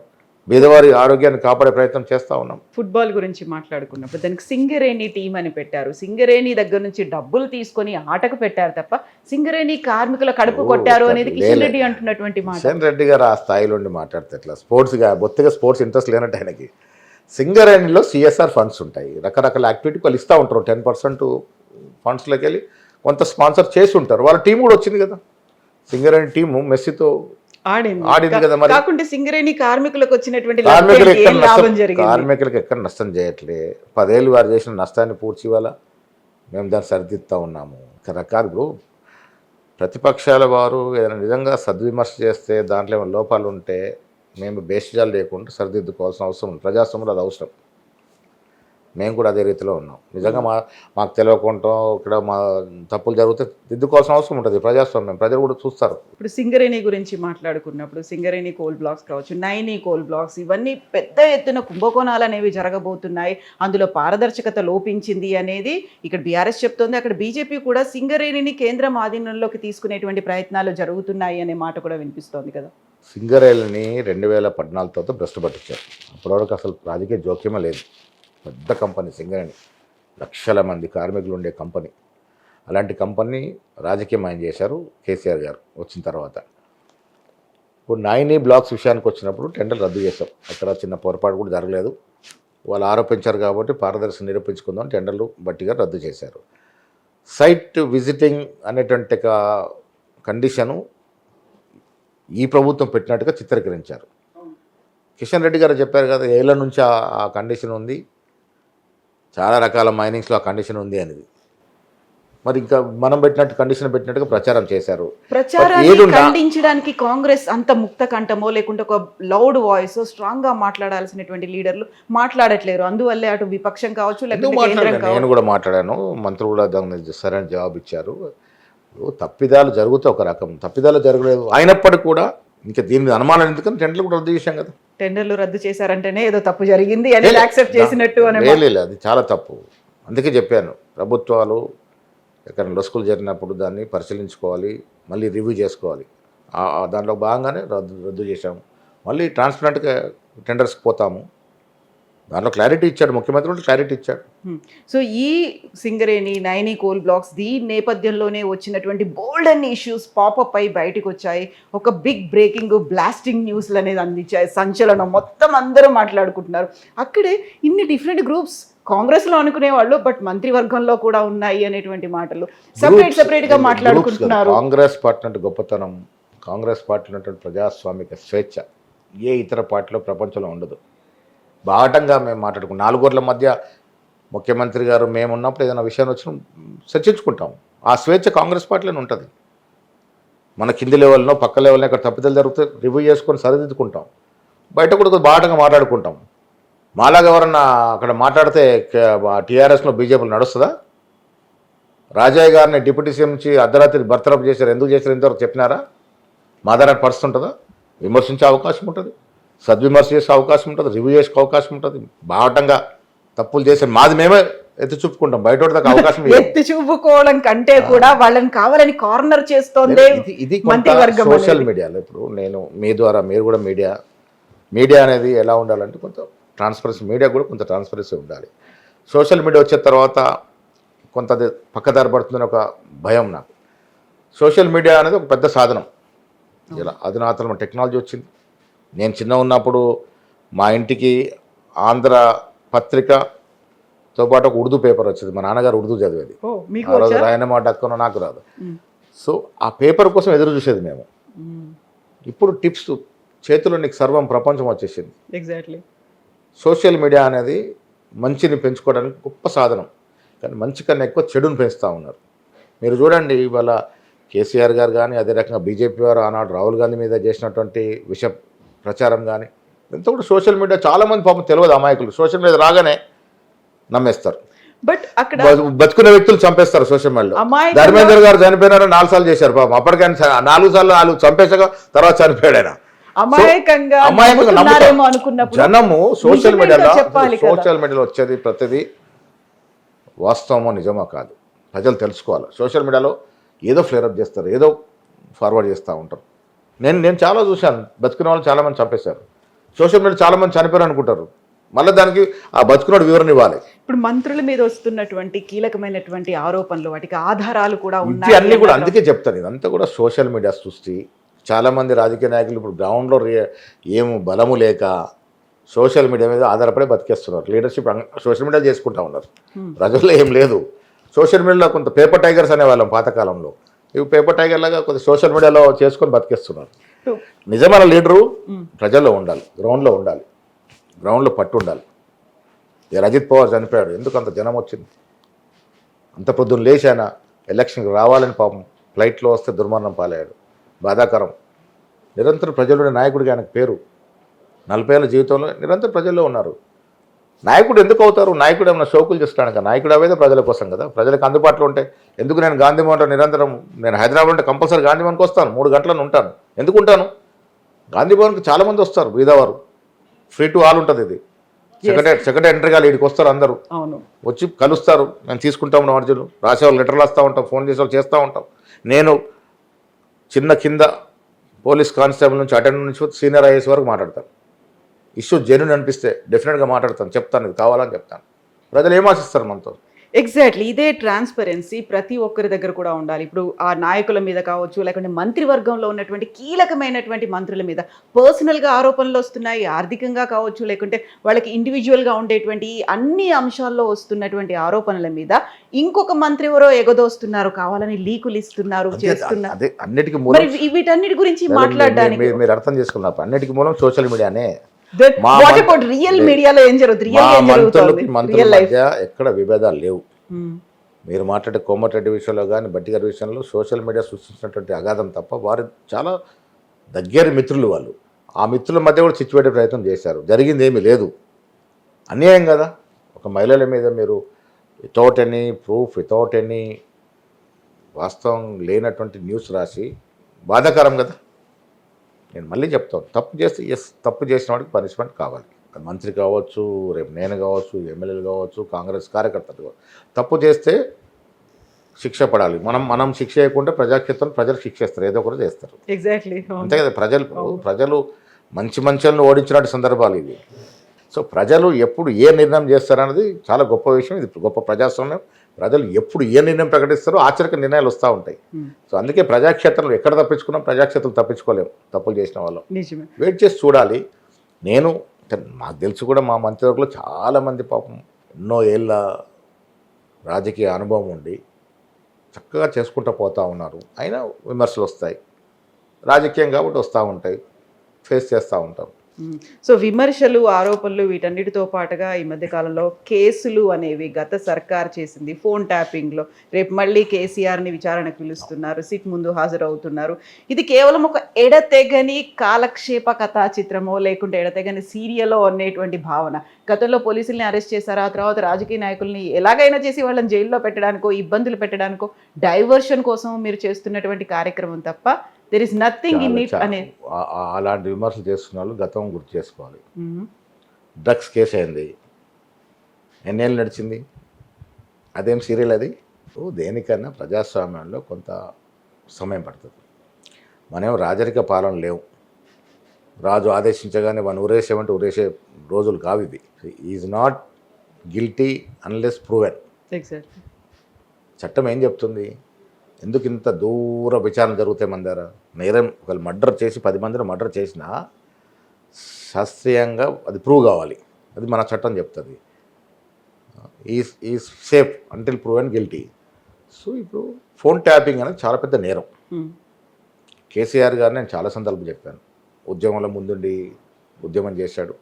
పేదవారి ఆరోగ్యాన్ని కాపాడే ప్రయత్నం చేస్తూ ఉన్నాం. ఫుట్బాల్ గురించి మాట్లాడుకున్నప్పుడు దానికి సింగరేణి టీం అని పెట్టారు. సింగరేణి దగ్గర నుంచి డబ్బులు తీసుకొని ఆటకు పెట్టారు తప్ప సింగరేణి కార్మికుల కడుపు కొట్టారు అనేది కిషన్ రెడ్డి అంటున్నటువంటి మాట. కిషన్ రెడ్డి గారు ఆ స్థాయిలో ఉండి మాట్లాడితే ఎట్లా? బొత్తిగా స్పోర్ట్స్ ఇంట్రెస్ట్ లేనట్టు ఆయనకి. సింగరేణిలో సిఎస్ఆర్ ఫండ్స్ ఉంటాయి, రకరకాల యాక్టివిటీ వాళ్ళు ఇస్తూ ఉంటారు. 10% ఫండ్స్లోకి వెళ్ళి కొంత స్పాన్సర్ చేసి ఉంటారు. వాళ్ళ టీం కూడా వచ్చింది కదా, సింగరేణి టీము మెస్సీతో ఆడింది కదా. మరి కాకుంటే సింగరేణి కార్మికులకు వచ్చినటువంటి కార్మికులకు లాభం జరిగింది. కార్మికులకు ఎక్కడ నష్టం చేయట్లే. 10 ఏళ్ళు వారు చేసిన నష్టాన్ని పూడ్చి ఇవాళ మేము దాన్ని సరిదిద్దుతూ ఉన్నాము. రకరకాలు ఇప్పుడు ప్రతిపక్షాల వారు ఏదైనా నిజంగా సద్విమర్శ చేస్తే దాంట్లో ఏమైనా లోపాలు ఉంటే మేము బేషజాలు లేకుండా సరిదిద్దుకోవాల్సిన అవసరం ఉంది. ప్రజాస్వామ్యంలో అది అవసరం. మేము కూడా అదే రీతిలో ఉన్నాం. నిజంగా మాకు తెలియకుండా ఇక్కడ మా తప్పులు జరిగితే దిద్దుకోవాల్సిన అవసరం ఉంటుంది. ప్రజాస్వామ్యం, ప్రజలు కూడా చూస్తారు. ఇప్పుడు సింగరేణి గురించి మాట్లాడుకున్నప్పుడు సింగరేణి కోల్ బ్లాక్స్ కావచ్చు, నైని కోల్ బ్లాక్స్, ఇవన్నీ పెద్ద ఎత్తున కుంభకోణాలు అనేవి జరగబోతున్నాయి. అందులో పారదర్శకత లోపించింది అనేది ఇక్కడ బీఆర్ఎస్ చెప్తోంది. అక్కడ బీజేపీ కూడా సింగరేణిని కేంద్రం ఆధీనంలోకి తీసుకునేటువంటి ప్రయత్నాలు జరుగుతున్నాయి అనే మాట కూడా వినిపిస్తోంది కదా. సింగరేణిని 2014 తర్వాత భ్రష్టు పట్టించారు. అప్పటివరకు అసలు రాజకీయ జోక్యమే లేదు. పెద్ద కంపెనీ సింగరేణి, లక్షల మంది కార్మికులు ఉండే కంపెనీ. అలాంటి కంపెనీ రాజకీయమయం చేశారు కేసీఆర్ గారు వచ్చిన తర్వాత. ఇప్పుడు నైని బ్లాక్స్ విషయానికి వచ్చినప్పుడు టెండర్ రద్దు చేశాం. అక్కడ చిన్న పొరపాటు కూడా జరగలేదు. వాళ్ళు ఆరోపించారు కాబట్టి పారదర్శకత నిరూపించుకుందాం టెండర్లు బట్టిగా రద్దు చేశారు. సైట్ విజిటింగ్ అనేటువంటి కండిషను ఈ ప్రభుత్వం పెట్టినట్టుగా చిత్రీకరించారు. కిషన్ రెడ్డి గారు చెప్పారు కదా, ఏళ్ళ నుంచి ఆ కండిషన్ ఉంది, చాలా రకాల మైనింగ్స్లో ఆ కండిషన్ ఉంది అనేది. మరి ఇంకా మనం కండిషన్ పెట్టినట్టుగా ప్రచారం చేశారు. ప్రచారాన్ని ఖండించడానికి కాంగ్రెస్ అంత ముక్త కంఠమో లేకుంటే ఒక లౌడ్ వాయిస్ స్ట్రాంగ్ గా మాట్లాడాల్సినటువంటి లీడర్లు మాట్లాడట్లేరు. అందువల్లే అటు విపక్షం కావచ్చు లేకపోతే కేంద్రం కావచ్చు. నేను కూడా మాట్లాడాను, మంత్రులు కూడా దానికి సరైన జవాబు ఇచ్చారు. తప్పిదాలు జరిగితే ఒక రకం, తప్పిదాలు జరగలేదు అయినప్పటికీ కూడా ఇంకా దీని మీద అనుమానం ఎందుకని టెండర్లు కూడా రద్దు చేశాం కదా. టెండర్లు రద్దు చేశారంటేనే ఏదో తప్పు జరిగింది అని యాక్సెప్ట్ చేసినట్టు అని. లేదు, అది చాలా తప్పు. అందుకే చెప్పాను, ప్రభుత్వాలు ఎక్కడ లొసుకులు జరిగినప్పుడు దాన్ని పరిశీలించుకోవాలి, మళ్ళీ రివ్యూ చేసుకోవాలి. దాంట్లో భాగంగానే రద్దు చేశాము. మళ్ళీ ట్రాన్స్పరెంట్గా టెండర్స్కి పోతాము. దాంట్లో క్లారిటీ ఇచ్చాడు ముఖ్యమంత్రి, కూడా క్లారిటీ ఇచ్చాడు. సో ఈ సింగరేణి నైని కోల్ బ్లాక్స్ దీని నేపథ్యంలోనే వచ్చినటువంటి బోల్డ్ అండ్ ఇష్యూస్ పాపప్ అయి బయటకు వచ్చాయి. ఒక బిగ్ బ్రేకింగ్ బ్లాస్టింగ్ న్యూస్లు అనేది అందించాయి, సంచలనం, మొత్తం అందరూ మాట్లాడుకుంటున్నారు. అక్కడే ఇన్ని డిఫరెంట్ గ్రూప్స్ కాంగ్రెస్లో అనుకునేవాళ్ళు బట్ మంత్రివర్గంలో కూడా ఉన్నాయి అనేటువంటి మాటలు సపరేట్గా మాట్లాడుకుంటున్నారు. కాంగ్రెస్ పార్టీ అంటే గొప్పతనం, కాంగ్రెస్ పార్టీ ఉన్నటువంటి ప్రజాస్వామిక స్వేచ్ఛ ఏ ఇతర పార్టీలో ప్రపంచంలో ఉండదు. బాటంగా మేము మాట్లాడుకుంటాం. 4 గోడల మధ్య ముఖ్యమంత్రి గారు మేము ఉన్నప్పుడు ఏదైనా విషయం వచ్చినా చర్చించుకుంటాం. ఆ స్వేచ్ఛ కాంగ్రెస్ పార్టీలోనే ఉంటుంది. మన కింది లెవెల్లో పక్క లెవెల్లో ఇక్కడ తప్పిదాలు జరిగితే రివ్యూ చేసుకొని సరిదిద్దుకుంటాం. బయట కూడా బాటంగా మాట్లాడుకుంటాం. మాలాగా ఎవరన్నా అక్కడ మాట్లాడితే టీఆర్ఎస్లో బీజేపీలో నడుస్తుందా? రాజయ్య గారిని డిప్యూటీ సీఎం నుంచి అర్ధరాత్రి బర్తరఫ్ చేశారు, ఎందుకు చేశారు ఇంతవరకు చెప్పినారా? మా దగ్గర పరిస్థితి ఉంటుందా? విమర్శించే అవకాశం ఉంటుంది. సద్విమర్శ చేసే అవకాశం ఉంటుంది, రివ్యూ చేసే అవకాశం ఉంటుంది. బాహటంగా తప్పులు చేసే మాది మేమే ఎత్తి చూపుకుంటాం, బయట దాకా అవకాశం ఇవ్వం. ఎత్తి చూపుకోవడం కంటే కూడా వాళ్ళని కావాలని కార్నర్ చేస్తోందే ఇది మంత్రివర్గం సోషల్ అనేది. మీడియాలో ఇప్పుడు నేను మీ ద్వారా మీరు కూడా మీడియా అనేది ఎలా ఉండాలంటే కొంత ట్రాన్స్పరెన్సీ, మీడియా కూడా కొంత ట్రాన్స్పరెన్సీ ఉండాలి. సోషల్ మీడియా వచ్చిన తర్వాత కొంత అది పక్కదారి పడుతుందని ఒక భయం నాకు. సోషల్ మీడియా అనేది ఒక పెద్ద సాధనం. ఇలా అధునాతన టెక్నాలజీ వచ్చింది. నేను చిన్న ఉన్నప్పుడు మా ఇంటికి ఆంధ్ర పత్రికతో పాటు ఒక ఉర్దూ పేపర్ వచ్చింది. మా నాన్నగారు ఉర్దూ చదివేది. ఓ, మీకు ఆ రోజు వచ్చా? రాయనమా డక్కనో నాకు రాదు. సో ఆ పేపర్ కోసం ఎదురు చూసేది మేము. ఇప్పుడు టిప్స్ చేతిలో నీకు సర్వం ప్రపంచం వచ్చేసింది. ఎగ్జాక్ట్లీ. సోషల్ మీడియా అనేది మంచిని పెంచుకోవడానికి గొప్ప సాధనం, కానీ మంచి కన్నా ఎక్కువ చెడుని పెంచుతూ ఉన్నారు. మీరు చూడండి, ఇవాళ కేసీఆర్ గారు కానీ, అదే రకంగా బీజేపీ వారు ఆనాడు రాహుల్ గాంధీ మీద చేసినటువంటి విష ప్రచారం కానీ, ఇంత కూడా సోషల్ మీడియా చాలామంది పాపం తెలియదు అమాయకులు సోషల్ మీడియా రాగానే నమ్మేస్తారు. బట్ అక్కడ బతుకున్న వ్యక్తులు చంపేస్తారు సోషల్ మీడియాలో. అమాయకంగా- ధర్మేందర్ గారు చనిపోయినారు, 4 సార్లు చేశారు పాపం. అప్పటికైనా 4 సార్లు వాళ్ళు చంపేసాక తర్వాత చనిపోయాడు ఆయన. అమాయకంగా అమాయకంగా నమ్ముతున్నారేమో అనుకున్నప్పుడు జనము సోషల్ నిజమేంటో మీడియాలో చెప్పాలి కదా. సోషల్ మీడియాలో వచ్చేది ప్రతిదీ వాస్తవమో నిజమో కాదు, ప్రజలు తెలుసుకోవాలి. సోషల్ మీడియాలో ఏదో ఫ్లేరప్ చేస్తారు, ఏదో ఫార్వర్డ్ చేస్తూ ఉంటారు. నేను చాలా చూశాను, బతికిన వాళ్ళు చాలామంది చంపేశారు. సోషల్ మీడియా చాలామంది చనిపోయారు అనుకుంటారు, మళ్ళీ దానికి ఆ బతుకున్నాడు వివరణ ఇవ్వాలి. ఇప్పుడు మంత్రుల మీద వస్తున్నటువంటి కీలకమైనటువంటి ఆరోపణలు, వాటికి ఆధారాలు కూడా ఇది ఉన్నాయి అన్నీ కూడా అందుకే చెప్తాను, ఇదంతా కూడా సోషల్ మీడియా సృష్టి. చాలామంది రాజకీయ నాయకులు ఇప్పుడు గ్రౌండ్లో ఏం బలము లేక సోషల్ మీడియా మీద ఆధారపడి బతికేస్తున్నారు. లీడర్షిప్ సోషల్ మీడియా చేసుకుంటా ఉన్నారు, ప్రజల్లో ఏం లేదు. సోషల్ మీడియాలో కొంత పేపర్ టైగర్స్ అనేవాళ్ళం పాతకాలంలో, ఇవి పేపర్ టైగర్ లాగా కొంత సోషల్ మీడియాలో చేసుకొని బతికేస్తున్నారు. నిజమైన లీడరు ప్రజల్లో ఉండాలి, గ్రౌండ్లో ఉండాలి, గ్రౌండ్లో పట్టు ఉండాలి. అజిత్ పవార్ చనిపోయాడు, ఎందుకు అంత జనం వచ్చింది? అంత పొద్దున్న లేచి ఆయన ఎలక్షన్కి రావాలని పాపం ఫ్లైట్లో వస్తే దుర్మరణం పాలయ్యాడు, బాధాకరం. నిరంతరం ప్రజలుడే నాయకుడిగా ఆయనకు పేరు. 40 ఏళ్ళ జీవితంలో నిరంతరం ప్రజల్లో ఉన్నారు. నాయకుడు ఎందుకు అవుతారు? నాయకుడు ఏమైనా షోకులు చేస్తాను కదా, నాయకుడు అవేదే ప్రజల కోసం కదా, ప్రజలకు అందుబాటులో ఉంటే. ఎందుకు నేను గాంధీ భవన్లో నిరంతరం, నేను హైదరాబాద్ ఉంటే కంపల్సరీ గాంధీ భవన్కి వస్తాను, 3 గంటలను ఉంటాను. ఎందుకు ఉంటాను? గాంధీ భవన్కి చాలామంది వస్తారు, బీదవారు. ఫ్రీ టు ఆల్ ఉంటుంది ఇది. సెక్రటరీ ఎంట్రీ కాదు, వీడికి వస్తారు అందరూ, అవును, వచ్చి కలుస్తారు. మేము తీసుకుంటాము అర్జును, రాసేవాళ్ళు లెటర్లు వస్తూ ఉంటాం, ఫోన్ చేసేవాళ్ళు చేస్తూ ఉంటాం. నేను చిన్న కింద పోలీస్ కానిస్టేబుల్ నుంచి అటెండర్ నుంచి సీనియర్ ఐఏఎస్ వరకు మాట్లాడతాను. ఇష్యూ జెన్యూన్ అనిపిస్తే డెఫినెట్గా మాట్లాడతాను, చెప్తాను, ఇది కావాలని చెప్తాను. ప్రజలు ఏం ఆశిస్తారు మనతో? ఎగ్జాక్ట్లీ. ఇదే ట్రాన్స్పరెన్సీ ప్రతి ఒక్కరి దగ్గర కూడా ఉండాలి. ఇప్పుడు ఆ నాయకుల మీద కావచ్చు, లేకుంటే మంత్రివర్గంలో ఉన్నటువంటి కీలకమైనటువంటి మంత్రుల మీద పర్సనల్గా ఆరోపణలు వస్తున్నాయి, ఆర్థికంగా కావచ్చు, లేకుంటే వాళ్ళకి ఇండివిజువల్గా ఉండేటువంటి అన్ని అంశాల్లో వస్తున్నటువంటి ఆరోపణల మీద ఇంకొక మంత్రి ఎవరో ఎగదోస్తున్నారు, కావాలని లీకులు ఇస్తున్నారు, చేస్తున్నారు. అదే అన్నిటికీ మరి వీటన్నిటి గురించి మాట్లాడడానికి మీరు అర్థం చేసుకున్నారు, అన్నిటికీ మూలం సోషల్ మీడియానే. రియల్ మీడియాలో ఏం జరుగుతుంది, మంత్రుల మధ్య ఎక్కడ విభేదాలు లేవు. మీరు మాట్లాడే కోమటిరెడ్డి విషయంలో కానీ, బట్టి గారి విషయంలో సోషల్ మీడియా సృష్టించినటువంటి అగాధం తప్ప, వారు చాలా దగ్గర మిత్రులు వాళ్ళు. ఆ మిత్రుల మధ్య కూడా చిచ్చుపెట్టే ప్రయత్నం చేశారు, జరిగింది ఏమీ లేదు. అన్యాయం కదా. ఒక మహిళల మీద మీరు without any proof, without any వాస్తవం లేనటువంటి న్యూస్ రాసి బాధాకరం కదా. నేను మళ్ళీ చెప్తాను, తప్పు చేస్తే తప్పు చేసిన వాడికి పనిష్మెంట్ కావాలి. మంత్రి కావచ్చు, రేపు నేను కావచ్చు, ఎమ్మెల్యేలు కావచ్చు, కాంగ్రెస్ కార్యకర్తలు కావచ్చు, తప్పు చేస్తే శిక్ష పడాలి. మనం శిక్ష చేయకుండా ప్రజాక్షేత్రం ప్రజలు శిక్షిస్తారు, ఏదో ఒకటి చేస్తారు. ఎగ్జాక్ట్లీ అంతే కదా. ప్రజలు మంచి ఓడించినట్టు సందర్భాలు ఇవి. సో ప్రజలు ఎప్పుడు ఏ నిర్ణయం చేస్తారనేది చాలా గొప్ప విషయం. ఇది గొప్ప ప్రజాస్వామ్యం. ప్రజలు ఎప్పుడు ఏ నిర్ణయం ప్రకటిస్తారో ఆచరణ నిర్ణయాలు వస్తూ ఉంటాయి. సో అందుకే ప్రజాక్షేత్రంలో ఎక్కడ తప్పించుకున్నాం, ప్రజాక్షేత్రం తప్పించుకోలేము తప్పులు చేసిన వాళ్ళు. వెయిట్ చేసి చూడాలి. నాకు తెలుసు కూడా, మా మంత్రివర్గంలో చాలామంది పాపం ఎన్నో ఏళ్ళ రాజకీయ అనుభవం ఉండి చక్కగా చేసుకుంటూ పోతూ ఉన్నారు. అయినా విమర్శలు వస్తాయి, రాజకీయం కాబట్టి వస్తూ ఉంటాయి, ఫేస్ చేస్తూ ఉంటాం. సో విమర్శలు, ఆరోపణలు వీటన్నిటితో పాటుగా ఈ మధ్య కాలంలో కేసులు అనేవి గత సర్కార్ చేసింది. ఫోన్ ట్యాపింగ్లో రేపు మళ్ళీ కేసీఆర్ని విచారణకు పిలుస్తున్నారు, సిట్ ముందు హాజరవుతున్నారు. ఇది కేవలం ఒక ఎడతెగని కాలక్షేప కథా చిత్రమో లేకుంటే ఎడతెగని సీరియలో అనేటువంటి భావన. గతంలో పోలీసుల్ని అరెస్ట్ చేశారు, ఆ తర్వాత రాజకీయ నాయకుల్ని ఎలాగైనా చేసి వాళ్ళని జైల్లో పెట్టడానికో, ఇబ్బందులు పెట్టడానికో, డైవర్షన్ కోసం మీరు చేస్తున్నటువంటి కార్యక్రమం తప్ప there is nothing in it అనే అలాంటి విమర్శలు చేస్తున్న వాళ్ళు గతం గుర్తు చేసుకోవాలి. డ్రగ్స్ కేసు అయింది, ఎన్నేళ్ళు నడిచింది, అదేం సీరియల్ అది. దేనికన్నా ప్రజాస్వామ్యంలో కొంత సమయం పడుతుంది. మనం రాజరిక పాలన లేవు, రాజు ఆదేశించగానే వాడిని ఉరేసేమంటే ఉరేసే రోజులు కావు ఇవి. Is not guilty unless proven. Exactly. చట్టం ఏం చెప్తుంది? ఎందుకు ఇంత దూర విచారణ జరుగుతాయి మన దగ్గర? నేరం ఒకళ్ళు మర్డర్ చేసి 10 మందిని మర్డర్ చేసినా శాస్త్రీయంగా అది ప్రూవ్ కావాలి, అది మన చట్టం చెప్తుంది. ఈ safe until proven guilty. So ఇప్పుడు ఫోన్ ట్యాపింగ్ అనేది చాలా పెద్ద నేరం. కేసీఆర్ గారు నేను చాలా సందర్భం చెప్పాను, ఉద్యమంలో ముందుండి ఉద్యమం చేశాడు.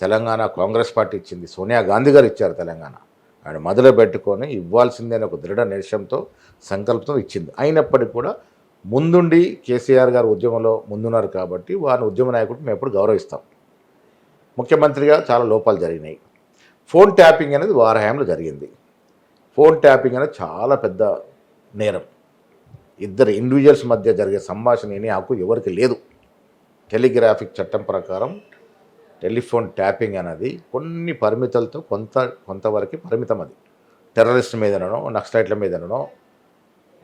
తెలంగాణ కాంగ్రెస్ పార్టీ ఇచ్చింది, సోనియా గాంధీ గారు ఇచ్చారు తెలంగాణ. ఆయన మొదలు పెట్టుకొని ఇవ్వాల్సిందే అని ఒక దృఢ నిశ్చయంతో సంకల్పంతో ఇచ్చింది. అయినప్పటికీ కూడా ముందుండి కేసీఆర్ గారు ఉద్యమంలో ముందున్నారు కాబట్టి వారిని ఉద్యమ నాయకుడు మేము ఎప్పుడు గౌరవిస్తాం. ముఖ్యమంత్రిగా చాలా లోపాలు జరిగినాయి. ఫోన్ ట్యాపింగ్ అనేది వారి హయాంలో జరిగింది. ఫోన్ ట్యాపింగ్ అనేది చాలా పెద్ద నేరం. ఇద్దరు ఇండివిజువల్స్ మధ్య జరిగే సంభాషణ వినే హక్కు ఎవరికి లేదు. టెలిగ్రాఫిక్ చట్టం ప్రకారం టెలిఫోన్ ట్యాపింగ్ అనేది కొన్ని పరిమితులతో కొంతవరకు పరిమితం. అది టెర్రరిస్ట్ మీదనో నక్సలైట్ల మీదనో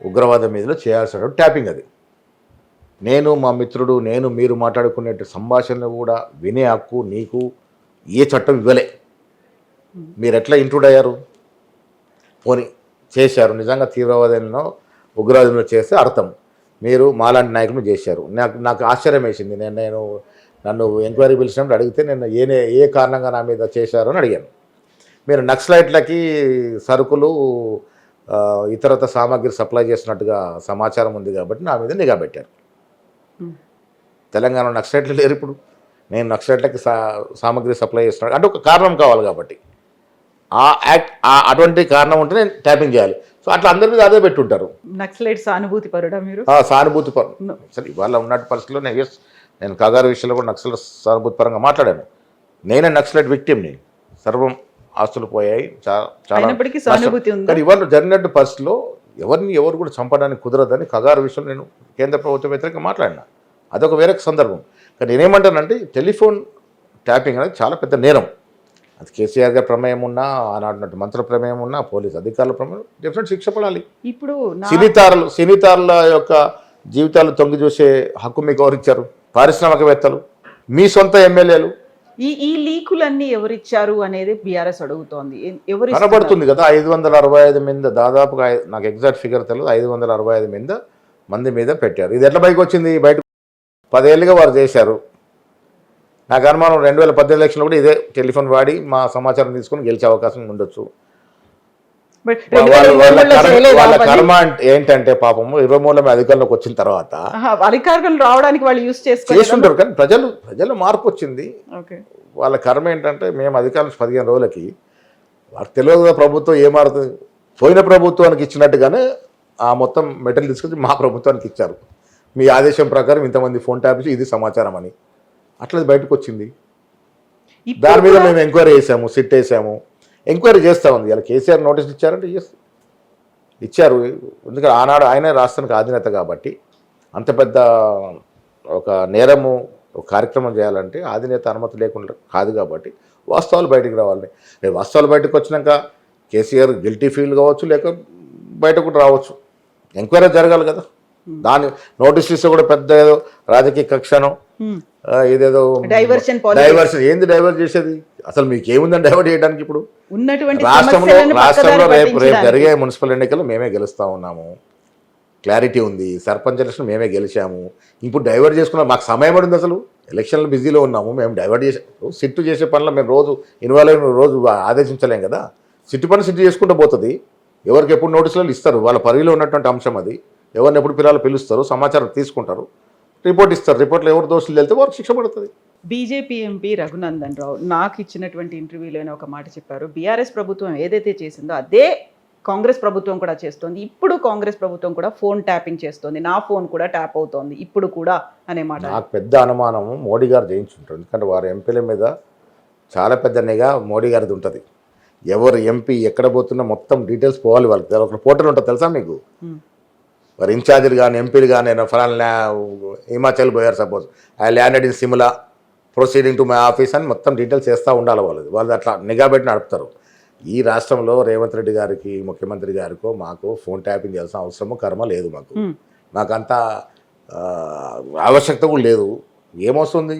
ఉగ్రవాదం మీదలో చేయాల్సిన ట్యాపింగ్. అది నేను మా మిత్రుడు మీరు మాట్లాడుకునే సంభాషణలు కూడా వినే హక్కు నీకు ఏ చట్టం ఇవ్వలే. మీరు ఎట్లా ఇంట్రూడ్ అయ్యారు? పోనీ చేశారు, నిజంగా తీవ్రవాదంలో ఉగ్రవాదంలో చేస్తే అర్థం. మీరు మాలాంటి నాయకులు చేశారు. నాకు ఆశ్చర్యం వేసింది. నన్ను ఎంక్వైరీ పిలిచినప్పుడు అడిగితే నేను ఏ కారణంగా నా మీద చేశారు అని అడిగాను. మీరు నక్సలైట్లకి సరుకులు ఇతరత సామాగ్రి సప్లై చేసినట్టుగా సమాచారం ఉంది కాబట్టి నా మీద నిఘా పెట్టారు. తెలంగాణ నక్సలైట్లు లేరు ఇప్పుడు. నేను నక్సలైట్లకి సామాగ్రి సప్లై చేస్తున్నాడు అంటే ఒక కారణం కావాలి కాబట్టి అటువంటి కారణం ఉంటే నేను ట్యాపింగ్ చేయాలి. సో అట్లా అందరి మీద అదే పెట్టుంటారు. నక్సలైట్ సానుభూతి పరుడా మీరు? సానుభూతి పరు సరే ఇవాళ ఉన్నట్టు పరిస్థితుల్లో నేను కగారు విషయంలో కూడా నక్సలైట్ సానుభూతి పరంగా మాట్లాడాను. నేనే నక్సలైట్ విక్టిమ్ని. సర్వం ఆస్తులు పోయాయి, చాలా. కానీ ఇవాళ జరిగినట్టు పరిస్థితిలో ఎవరు కూడా చంపడానికి కుదరదని కగారు విషయంలో నేను కేంద్ర ప్రభుత్వం వ్యతిరేకంగా మాట్లాడినా. అదొక వేరే సందర్భం. కానీ నేనేమంటానంటే టెలిఫోన్ ట్యాపింగ్ అనేది చాలా పెద్ద నేరం. అది కేసీఆర్ గారి ప్రమేయం ఉన్నా, ఆనాడున్నట్టు మంత్రుల ప్రమేయం ఉన్నా, పోలీస్ అధికారుల ప్రమేయం, డెఫినెట్ శిక్ష పడాలి. ఇప్పుడు సినీతారుల యొక్క జీవితాలు తొంగి చూసే హక్కు మీకు ఎవరిచ్చారు? పారిశ్రామికవేత్తలు, మీ సొంత ఎమ్మెల్యేలు. ఈ లీకులన్నీ ఎవరిచ్చారు అనేది బీఆర్ఎస్ అడుగుతోంది. ఎవరు కనబడుతుంది కదా, 565 మీద దాదాపుగా, నాకు ఎగ్జాక్ట్ ఫిగర్ తెలియదు, 565 మంది మీద పెట్టారు. ఇది ఎట్లా బయటకు వచ్చింది? బయట 10 ఏళ్ళుగా వారు చేశారు. నాకు అనుమానం 2018 ఎలక్షన్లో కూడా ఇదే టెలిఫోన్ వాడి మా సమాచారం తీసుకొని గెలిచే అవకాశం ఉండొచ్చు. వాళ్ళ కర్మ ఏంటంటే పాపము 23 అధికారంలోకి వచ్చిన తర్వాత అధికారులు రావడానికి వాళ్ళు యూజ్ చేసుకుంటారు. కానీ ప్రజల్లో మార్పు వచ్చింది. వాళ్ళ కర్మ ఏంటంటే మేము అధికారం 15 రోజులకి వాళ్ళకి తెలియదు కదా ప్రభుత్వం ఏమారుతుంది. పోయిన ప్రభుత్వానికి ఇచ్చినట్టుగానే ఆ మొత్తం మెటీరియల్ తీసుకొచ్చి మా ప్రభుత్వానికి ఇచ్చారు. మీ ఆదేశం ప్రకారం ఇంతమంది ఫోన్ ట్యాప్ ఇది సమాచారం అని అట్లా బయటకు వచ్చింది. దాని మీద మేము ఎంక్వైరీ చేసాము, సిట్ వేసాము, ఎంక్వైరీ చేస్తూ ఉంది. ఇలా కేసీఆర్ నోటీస్ ఇచ్చారంటే ఇచ్చారు. ఎందుకంటే ఆనాడు ఆయనే రాష్ట్రానికి అధినేత కాబట్టి అంత పెద్ద ఒక నేరము ఒక కార్యక్రమం చేయాలంటే అధినేత అనుమతి లేకుండా కాదు కాబట్టి వాస్తవాలు బయటకు రావాలి. వాస్తవాలు బయటకు వచ్చినాక కేసీఆర్ గిల్టీ ఫీల్ కావచ్చు, లేక బయట కూడా రావచ్చు. ఎంక్వైరీ జరగాలి కదా. దాని నోటీస్ ఇస్తే కూడా పెద్ద ఏదో రాజకీయ కక్షను ఇదేదో డైవర్షన్ ఏంది డైవర్ట్ చేసేది? అసలు మీకు ఏముందని డైవర్ట్ చేయడానికి? ఇప్పుడు రాష్ట్రంలో రేపు జరిగే మున్సిపల్ ఎన్నికలు మేమే గెలుస్తూ ఉన్నాము, క్లారిటీ ఉంది. సర్పంచ్ ఎలక్షన్ మేమే గెలిచాము. ఇప్పుడు డైవర్ట్ చేసుకున్నాం, మాకు సమయం పడింది. అసలు ఎలక్షన్లో బిజీలో ఉన్నాము, మేము డైవర్ట్ సిట్టు చేసే పనులు మేము రోజు ఇన్వాల్వ్ అయిన రోజు ఆదేశించలేం కదా. సిట్టు పని సిట్టు చేసుకుంటూ పోతుంది. ఎవరికి ఎప్పుడు నోటీసులు ఇస్తారు, వాళ్ళ పరిధిలో ఉన్నటువంటి అంశం అది. ఎవరిని ఎప్పుడు పిల్లలు పిలుస్తారు, సమాచారం తీసుకుంటారు, రిపోర్ట్ ఇస్తారు. రిపోర్ట్లో ఎవరు దోషులు వెళ్తే వారికి శిక్ష పడుతుంది. బీజేపీ ఎంపీ రఘునందన్ రావు నాకు ఇచ్చినటువంటి ఇంటర్వ్యూలోనే ఒక మాట చెప్పారు. బీఆర్ఎస్ ప్రభుత్వం ఏదైతే చేసిందో అదే కాంగ్రెస్ ప్రభుత్వం కూడా చేస్తోంది. ఇప్పుడు కాంగ్రెస్ ప్రభుత్వం కూడా ఫోన్ ట్యాపింగ్ చేస్తోంది, నా ఫోన్ కూడా ట్యాప్ అవుతోంది ఇప్పుడు కూడా అనే మాట. నాకు పెద్ద అనుమానము మోడీ గారు చేయించుంటారు. ఎందుకంటే వారి ఎంపీల మీద చాలా పెద్ద నిఘా మోడీ గారిది ఉంటుంది. ఎవరు ఎంపీ ఎక్కడ పోతున్నా మొత్తం డీటెయిల్స్ పోవాలి వాళ్ళకి. ఒక పోర్టల్ ఉంటుంది తెలుసా మీకు? వారి ఇన్ఛార్జీలు కానీ ఎంపీలు కానీ ఫలానా హిమాచల్ పోయారు suppose I landed in Shimla proceeding to my office అని మొత్తం డీటెయిల్స్ చేస్తూ ఉండాలి వాళ్ళు అట్లా నిఘా పెట్టి నడుపుతారు. ఈ రాష్ట్రంలో రేవంత్ రెడ్డి గారికి ముఖ్యమంత్రి గారికో మాకు ఫోన్ ట్యాపింగ్ చేయాల్సిన అవసరము కర్మ లేదు. మాకంత ఆవశ్యకత కూడా లేదు. ఏమొస్తుంది,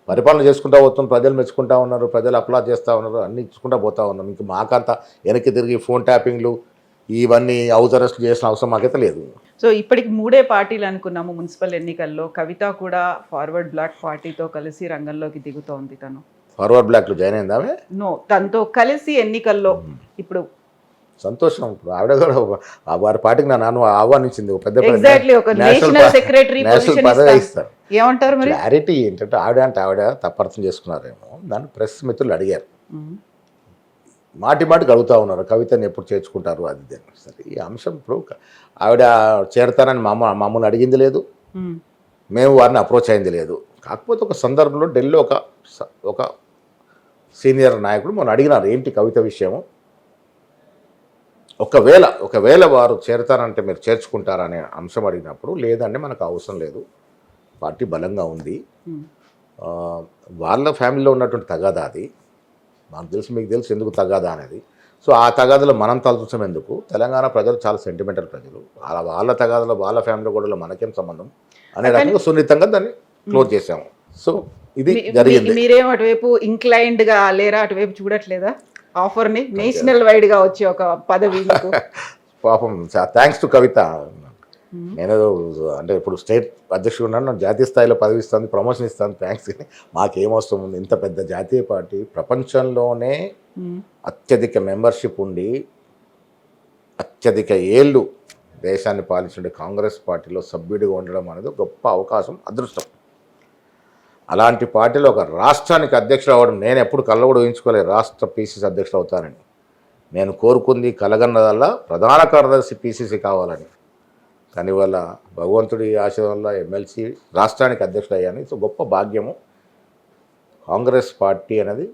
పరిపాలన చేసుకుంటూ పోతున్నాం, ప్రజలు మెచ్చుకుంటా ఉన్నారు, ప్రజలు అప్లాడ్ చేస్తూ ఉన్నారు, అన్ని ఇచ్చుకుంటూ పోతూ ఉన్నాం. ఇంక మాకంత వెనక్కి తిరిగి ఫోన్ ట్యాపింగ్లు ఇవన్నీ హౌస్ అరెస్ట్ చేసిన అవసరం మాకైతే లేదు. సో ఇప్పటికి 3 పార్టీలు అనుకున్నాము. మున్సిపల్ ఎన్నికల్లో కవిత కూడా ఫార్వర్డ్ బ్లాక్ పార్టీతో కలిసి రంగంలోకి దిగుతోంది. తను ఫార్వర్డ్ బ్లాక్లో జాయిన్ అయిందామే తనతో కలిసి ఎన్నికల్లో ఇప్పుడు సంతోషం. ఇప్పుడు ఆవిడ కూడా వారి పార్టీకి నన్ను ఆహ్వానించింది. పెద్ద నేషనల్ సెక్రటరీ పదవి ఇస్తారు. ఏమంటారు మరి? క్లారిటీ ఏంటంటే ఆవిడ తప్పర్థం చేసుకున్నారేమో. దాన్ని ప్రెస్ మిత్రులు అడిగారు, మాటికి అడుగుతూ ఉన్నారు కవితని ఎప్పుడు చేర్చుకుంటారు అది ఇది. సరే, ఈ అంశం ఇప్పుడు ఆవిడ చేరతానని మమ్మల్ని అడిగింది లేదు, మేము వారిని అప్రోచ్ అయింది లేదు. కాకపోతే ఒక సందర్భంలో ఢిల్లీలో ఒక సీనియర్ నాయకుడు మొన్న అడిగినారు ఏంటి కవిత విషయము, ఒకవేళ వారు చేరతారంటే మీరు చేర్చుకుంటారనే అంశం అడిగినప్పుడు లేదండి మనకు అవసరం లేదు, పార్టీ బలంగా ఉంది, వాళ్ళ ఫ్యామిలీలో ఉన్నటువంటి తగాదా అది మాకు తెలుసు, మీకు తెలుసు ఎందుకు తగాదా అనేది. సో ఆ తగాదాలో మనం తలచం ఎందుకు, తెలంగాణ ప్రజలు చాలా సెంటిమెంటల్ ప్రజలు, వాళ్ళ తగాదాలో వాళ్ళ ఫ్యామిలీ కూడా మనకేం సంబంధం అనే రకంగా సున్నితంగా దాన్ని క్లోజ్ చేసాము. సో ఇది జరిగింది. మీరేం అటువైపు ఇంక్లైన్డ్ గా లేరా, అటువైపు చూడట్లేదా ఆఫర్ని? నేషనల్ వైడ్ గా వచ్చే ఒక పదవి పాపం థ్యాంక్స్ టు కవిత. నేనేదో అంటే ఇప్పుడు స్టేట్ అధ్యక్షుడు ఉన్నాను, నాకు జాతీయ స్థాయిలో పదవి ఇస్తుంది, ప్రమోషన్ ఇస్తాను, థ్యాంక్స్. మాకేమొస్తుంది, ఇంత పెద్ద జాతీయ పార్టీ, ప్రపంచంలోనే అత్యధిక మెంబర్షిప్ ఉండి అత్యధిక ఏళ్ళు దేశాన్ని పాలించే కాంగ్రెస్ పార్టీలో సభ్యుడిగా ఉండడం అనేది గొప్ప అవకాశం, అదృష్టం. అలాంటి పార్టీలో ఒక రాష్ట్రానికి అధ్యక్షుడు అవ్వడం నేను ఎప్పుడు కళ్ళ కూడా ఊహించుకోలేదు, రాష్ట్ర పీసీసీ అధ్యక్షుడు అవుతానని. నేను కోరుకుంది కలగన్నదల్లా ప్రధాన కార్యదర్శి పీసీసీ కావాలని. కానీ వాళ్ళ భగవంతుడి ఆశయం వల్ల ఎమ్మెల్సీ రాష్ట్రానికి అధ్యక్షుడు అయ్యాను. సో గొప్ప భాగ్యము. కాంగ్రెస్ పార్టీ అనేది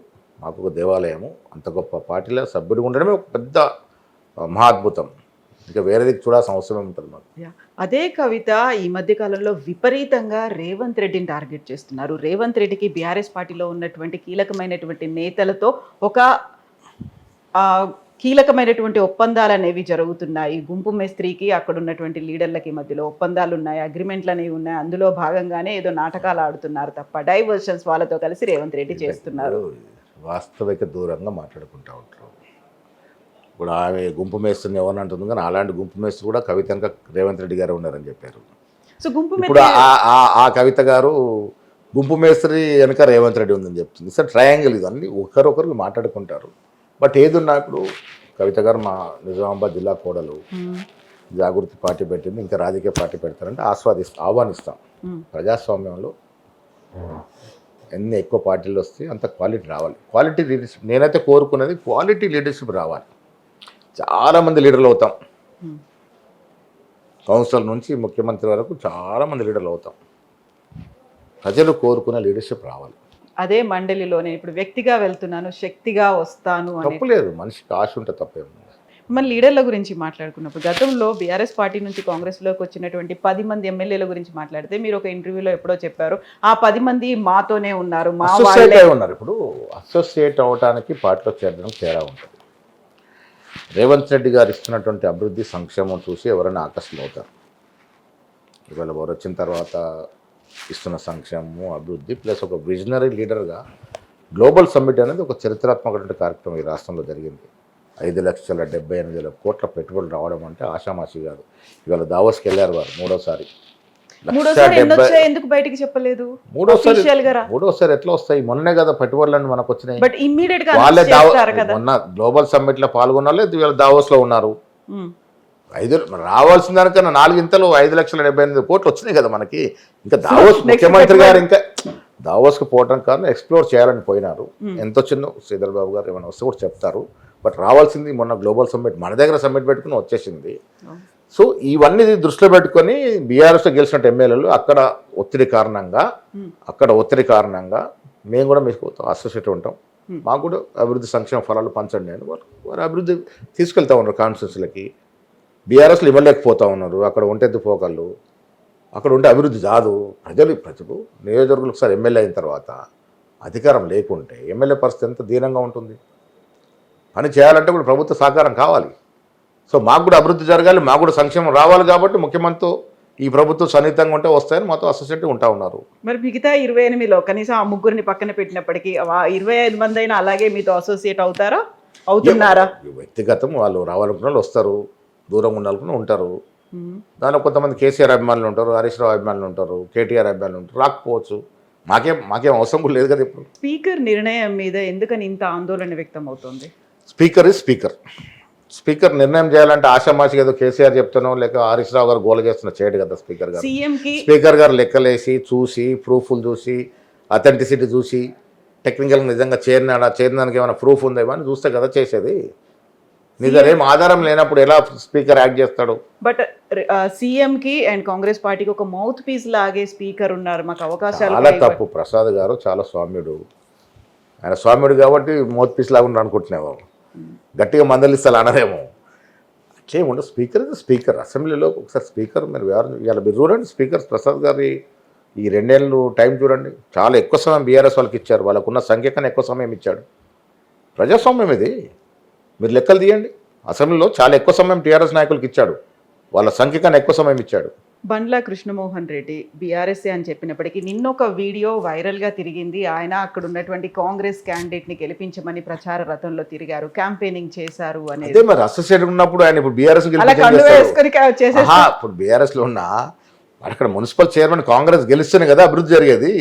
మాకు ఒక దేవాలయము. అంత గొప్ప పార్టీలో సభ్యుడిగా ఉండడమే ఒక పెద్ద మహాద్భుతం. ఇంకా వేరేది చూడాల్సిన అవసరం ఉంటుంది మాకు. అదే కవిత ఈ మధ్య కాలంలో విపరీతంగా రేవంత్ రెడ్డిని టార్గెట్ చేస్తున్నారు. రేవంత్ రెడ్డికి బీఆర్ఎస్ పార్టీలో ఉన్నటువంటి కీలకమైనటువంటి నేతలతో ఒక కీలకమైనటువంటి ఒప్పందాలు అనేవి జరుగుతున్నాయి. గుంపు మేస్త్రికి అక్కడ ఉన్నటువంటి లీడర్లకి మధ్యలో ఒప్పందాలు ఉన్నాయి, అగ్రిమెంట్లు అనేవి ఉన్నాయి. అందులో భాగంగానే ఏదో నాటకాలు ఆడుతున్నారు తప్ప డైవర్షన్స్ వాళ్ళతో కలిసి రేవంత్ రెడ్డి చేస్తున్నారు. వాస్తవిక దూరంగా మాట్లాడుకుంటూ ఉంటారు. ఇప్పుడు ఆమె గుంపు మేస్త్రిని ఎవరిని అంటుంది, కానీ అలాంటి గుంపు మేస్త్రి కూడా కవిత వెనక రేవంత్ రెడ్డి గారు ఉన్నారని చెప్పారు. సో గుంపు ఇప్పుడు ఆ కవిత గారు గుంపు మేస్త్రి వెనక రేవంత్ రెడ్డి ఉందని చెప్తుంది. సార్ ట్రయాంగిల్ ఇది, అన్ని ఒకరొకరు మాట్లాడుకుంటారు. బట్ ఏదున్నా ఇప్పుడు కవిత గారు మా నిజామాబాద్ జిల్లా కోడలు, జాగృతి పార్టీ పెట్టింది, ఇంకా రాజకీయ పార్టీ పెడతారంటే ఆహ్వానిస్తాం. ప్రజాస్వామ్యంలో ఎన్ని ఎక్కువ పార్టీలు వస్తే అంత క్వాలిటీ రావాలి. క్వాలిటీ లీడర్షిప్ నేనైతే కోరుకునేది క్వాలిటీ లీడర్షిప్ రావాలి. చాలామంది లీడర్లు అవుతాం, కౌన్సిలర్ నుంచి ముఖ్యమంత్రి వరకు చాలామంది లీడర్లు అవుతాం. ప్రజలు కోరుకునే లీడర్షిప్ రావాలి. అదే మండలిలోనే ఇప్పుడు వ్యక్తిగా వెళ్తున్నాను, శక్తిగా వస్తాను అని తప్పులేదు, మనిషికి ఆశ ఉంటే తప్పేమో. మన లీడర్ల గురించి మాట్లాడుకున్నప్పుడు గతంలో బీఆర్ఎస్ పార్టీ నుంచి కాంగ్రెస్లోకి వచ్చినటువంటి 10 మంది ఎమ్మెల్యేల గురించి మాట్లాడితే మీరు ఒక ఇంటర్వ్యూలో ఎప్పుడో చెప్పారు, ఆ 10 మంది మాతోనే ఉన్నారు, మా వాళ్ళే ఉన్నారు. ఇప్పుడు అసోసియేట్ అవ్వడానికి పార్టీలో చేరడం తేడా ఉంటుంది. రేవంత్ రెడ్డి గారు ఇస్తున్నటువంటి అభివృద్ధి సంక్షేమం చూసి ఎవరైనా ఆకర్షితులవుతారు. ఇవాళ వారు వచ్చిన తర్వాత ఇస్తున్న సంక్షేమము, అభివృద్ధి ప్లస్ ఒక విజనరీ లీడర్గా గ్లోబల్ సమ్మిట్ అనేది ఒక చరిత్రాత్మకమైన కార్యక్రమం ఈ రాష్ట్రంలో జరిగింది. 5,78,000 కోట్ల పెట్టుబడులు రావడం అంటే ఆషామాషి కాదు. ఇవాళ దావోస్కి వెళ్ళారు వారు మూడోసారి. ఎందుకు బయటికి చెప్పలేదు? మూడోసారి ఎట్లా వస్తాయి? మొన్నే కదా పెట్టుబడులను మనకు వచ్చినాయి. బట్ ఇమ్మీడియట్ గా వాళ్ళే మొన్న గ్లోబల్ సమ్మిట్ లో పాల్గొన్న వాళ్ళు ఇవాళ దావోస్ లో ఉన్నారు. రావాల్సిన దానికన్నా 4 ఇంతలు 5,78,000 కోట్లు వచ్చినాయి కదా మనకి. ఇంకా దావోస్ ముఖ్యమంత్రి గారు ఇంకా దావోస్కి పోవడం కారణం ఎక్స్ప్లోర్ చేయాలని పోయినారు. ఎంత వచ్చిందో శ్రీధర్ బాబు గారు ఏమైనా వస్తే కూడా చెప్తారు. బట్ రావాల్సింది మొన్న గ్లోబల్ సమ్మిట్ మన దగ్గర సమ్మిట్ పెట్టుకుని వచ్చేసింది. సో ఇవన్నీ దృష్టిలో పెట్టుకొని బీఆర్ఎస్లో గెలిచినట్టు ఎమ్మెల్యేలు అక్కడ ఒత్తిడి కారణంగా మేము కూడా మీకు అసోసియేట్ ఉంటాం, మాకు కూడా అభివృద్ధి సంక్షేమ ఫలాలు పంచండి అని వారు అభివృద్ధి తీసుకెళ్తా ఉన్నారు కాన్స్టిట్యూన్సీలకి. బీఆర్ఎస్లో ఇవ్వలేకపోతా ఉన్నారు. అక్కడ ఒంటెత్తు పోకళ్ళు, అక్కడ ఉంటే అభివృద్ధి కాదు. ప్రజలు నియోజకవర్గులకు ఒకసారి ఎమ్మెల్యే అయిన తర్వాత అధికారం లేకుంటే ఎమ్మెల్యే పరిస్థితి ఎంత దీనంగా ఉంటుంది. పని చేయాలంటే కూడా ప్రభుత్వ సహకారం కావాలి. సో మాకు కూడా అభివృద్ధి జరగాలి, మాకు కూడా సంక్షేమం రావాలి. కాబట్టి ముఖ్యమంత్రితో ఈ ప్రభుత్వం సన్నిహితంగా ఉంటే వస్తాయని మాతో అసోసియేట్గా ఉంటా ఉన్నారు. మరి మిగతా 28లో కనీసం ఆ ముగ్గురిని పక్కన పెట్టినప్పటికీ 25 మంది అయినా అలాగే మీతో అసోసియేట్ అవుతున్నారా? వ్యక్తిగతం వాళ్ళు రావాలనుకున్న వాళ్ళు వస్తారు, దూరంగా ఉండాలనుకున్న ఉంటారు. దానిలో కొంతమంది కేసీఆర్ అభిమానులు ఉంటారు, హరీష్ రావు అభిమానులు ఉంటారు, కేటీఆర్ అభిమానులు ఉంటారు. రాకపోవచ్చు, మాకేం అవసరం కూడా లేదు కదా. ఇప్పుడు స్పీకర్ నిర్ణయం మీద ఎందుకని ఇంత ఆందోళన వ్యక్తం అవుతుంది? Speaker is speaker. స్పీకర్ నిర్ణయం చేయాలంటే ఆషామాషిగా ఏదో కేసీఆర్ చెప్తానో లేక హరీష్ రావు గారు గోల చేస్తున్న చేయడు కదా స్పీకర్ గారు. స్పీకర్ గారు లెక్కలేసి చూసి ప్రూఫ్లు చూసి అథెంటిసిటీ చూసి టెక్నికల్గా నిజంగా చేరినానికి ఏమైనా ప్రూఫ్ ఉందా అని చూస్తే కదా చేసేది. నిజం ఆధారం లేనప్పుడు ఎలా స్పీకర్ యాక్ట్ చేస్తాడు? బట్ సీఎం కి అండ్ కాంగ్రెస్ పార్టీకి ఒక మౌత్ పీస్ లాగే స్పీకర్ ఉన్నారు, మాకు అవకాశాలు చాలా తప్పు. ప్రసాద్ గారు చాలా స్వామ్యుడు, ఆయన స్వామ్యుడు కాబట్టి మౌత్ పీస్ లాగా ఉన్నాడు అనుకుంటున్నాము. గట్టిగా మందలిస్తారు అనరేమో, అట్లేముండదు. స్పీకర్ ఇది స్పీకర్. అసెంబ్లీలో ఒకసారి స్పీకర్ మీరు ఇవాళ మీరు చూడండి, స్పీకర్ ప్రసాద్ గారి ఈ 2 ఏళ్ళు టైం చూడండి, చాలా ఎక్కువ సమయం బీఆర్ఎస్ వాళ్ళకి ఇచ్చారు. వాళ్ళకున్న సంఖ్య కన్నా ఎక్కువ సమయం ఇచ్చాడు. ప్రజాస్వామ్యం ఇది, మీరు లెక్కలు తీయండి. అసెంబ్లీలో చాలా ఎక్కువ సమయం టీఆర్ఎస్ నాయకులకు ఇచ్చాడు, వాళ్ళ సంఖ్య కన్నా ఎక్కువ సమయం ఇచ్చాడు. బండ్ల కృష్ణమోహన్ రెడ్డి బీఆర్ఎస్ఏ అని చెప్పినప్పటికీ నిన్నొక వీడియో వైరల్గా తిరిగింది. ఆయన అక్కడ ఉన్నటువంటి కాంగ్రెస్ క్యాండిడేట్ని గెలిపించమని ప్రచార రథంలో తిరిగారు, క్యాంపెయినింగ్ చేశారు అనేది. అదే మరి అసోసియేట్ ఉన్నప్పుడు ఆయన ఇప్పుడు బీఆర్ఎస్ ఇప్పుడు బీఆర్ఎస్లో ఉన్న అక్కడ మున్సిపల్ చైర్మన్ కాంగ్రెస్ గెలిస్తేనే కదా అభివృద్ధి జరిగేది.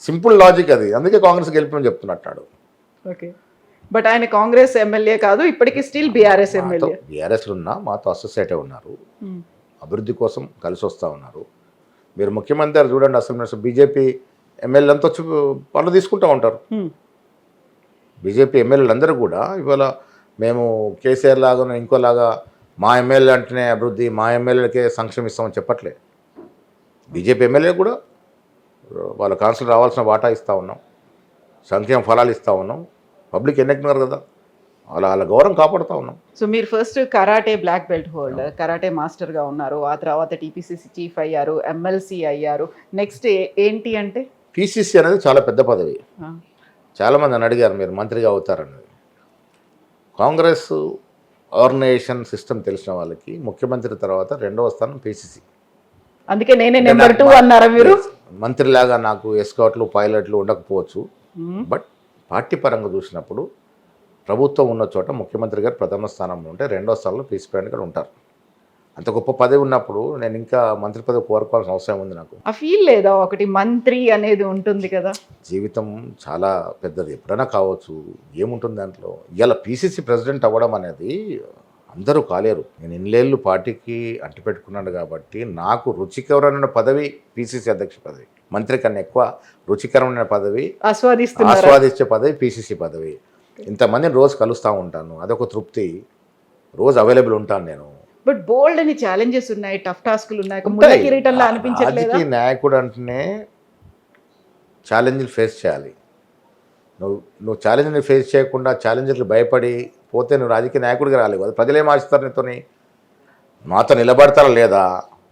సింపుల్ లాజిక్ అది, అందుకే కాంగ్రెస్ గెలిపమని చెప్తున్నట్టాడు. ఓకే, బట్ ఆయన కాంగ్రెస్ ఎమ్మెల్యే కాదు, ఇప్పటికీ స్టిల్ బీఆర్ఎస్ ఎమ్మెల్యే. బీఆర్ఎస్లో ఉన్న మాతో అసోసియేటే ఉన్నారు, అభివృద్ధి కోసం కలిసి వస్తూ ఉన్నారు. మీరు ముఖ్యమంత్రి గారు చూడండి, అసలు బీజేపీ ఎమ్మెల్యేలంతా వచ్చి పనులు తీసుకుంటూ ఉంటారు. బీజేపీ ఎమ్మెల్యేలందరూ కూడా ఇవాళ మేము కేసీఆర్ లాగా ఇంకోలాగా మా ఎమ్మెల్యే అంటేనే అభివృద్ధి, మా ఎమ్మెల్యేలకే సంక్షేమం ఇస్తామని చెప్పట్లే. బీజేపీ ఎమ్మెల్యే కూడా వాళ్ళ కాన్సులు రావాల్సిన వాటా ఇస్తూ ఉన్నాం, సంక్షేమ ఫలాలు ఇస్తూ ఉన్నాం. పబ్లిక్ ఎన్నికన్నారు కదా, వాళ్ళ గౌరవం కాపాడుతూ ఉన్నాం. సో మీరు first karate black belt holder, karate మాస్టర్గా ఉన్నారు, ఆ తర్వాత టీపీసీసీ చీఫ్ అయ్యారు, ఎమ్మెల్సీ అయ్యారు. నెక్స్ట్ ఏంటి అంటే పీసీసీ అనేది చాలా పెద్ద పదవి. చాలామంది అని అడిగారు మీరు మంత్రిగా అవుతారనేది. కాంగ్రెస్ ఆర్గనైజేషన్ సిస్టమ్ తెలిసిన వాళ్ళకి ముఖ్యమంత్రి తర్వాత 2వ స్థానం పీసీసీ. అందుకే నేనే నెంబర్ 2 అన్నారా మీరు? మంత్రిలాగా నాకు ఎస్కాట్లు పైలట్లు ఉండకపోవచ్చు, బట్ పార్టీ పరంగా చూసినప్పుడు ప్రభుత్వం ఉన్న చోట ముఖ్యమంత్రి గారు ప్రథమ స్థానంలో ఉంటే 2వ స్థానంలో పీసీ ప్రెసిడెంట్ గారు ఉంటారు. అంత గొప్ప పదవి ఉన్నప్పుడు నేను ఇంకా మంత్రి పదవి కోరుకోవాల్సిన అవసరం ఉంది నాకు. ఆ ఫీల్ లేదా? ఒకటి మంత్రి అనేది ఉంటుంది కదా, జీవితం చాలా పెద్దది, ఎప్పుడైనా కావచ్చు. ఏముంటుంది దాంట్లో? ఇలా పీసీసీ ప్రెసిడెంట్ అవ్వడం అనేది అందరూ కాలేరు. నేను ఇన్నేళ్ళు పార్టీకి అంటిపెట్టుకున్నాను కాబట్టి నాకు రుచికరమైన పదవి పీసీసీ అధ్యక్ష పదవి. మంత్రి కన్నా ఎక్కువ రుచికరమైన పదవి, ఆస్వాదించే పదవి పీసీసీ పదవి. ఇంతమందిని రోజు కలుస్తూ ఉంటాను, అదొక తృప్తి. రోజు అవైలబుల్ ఉంటాను నేను. బట్ బోల్డ్ అని ఛాలెంజెస్ ఉన్నాయి, టఫ్ టాస్క్లు ఉన్నాయి. రాజకీయ నాయకుడు అంటేనే ఛాలెంజ్లు ఫేస్ చేయాలి. నువ్వు ఛాలెంజ్ని ఫేస్ చేయకుండా ఛాలెంజ్లకు భయపడి పోతే నువ్వు రాజకీయ నాయకుడిగా రాలేవు. అది ప్రజలు ఏం ఆశిస్తారు నీతోని? నాతో నిలబడతారా లేదా?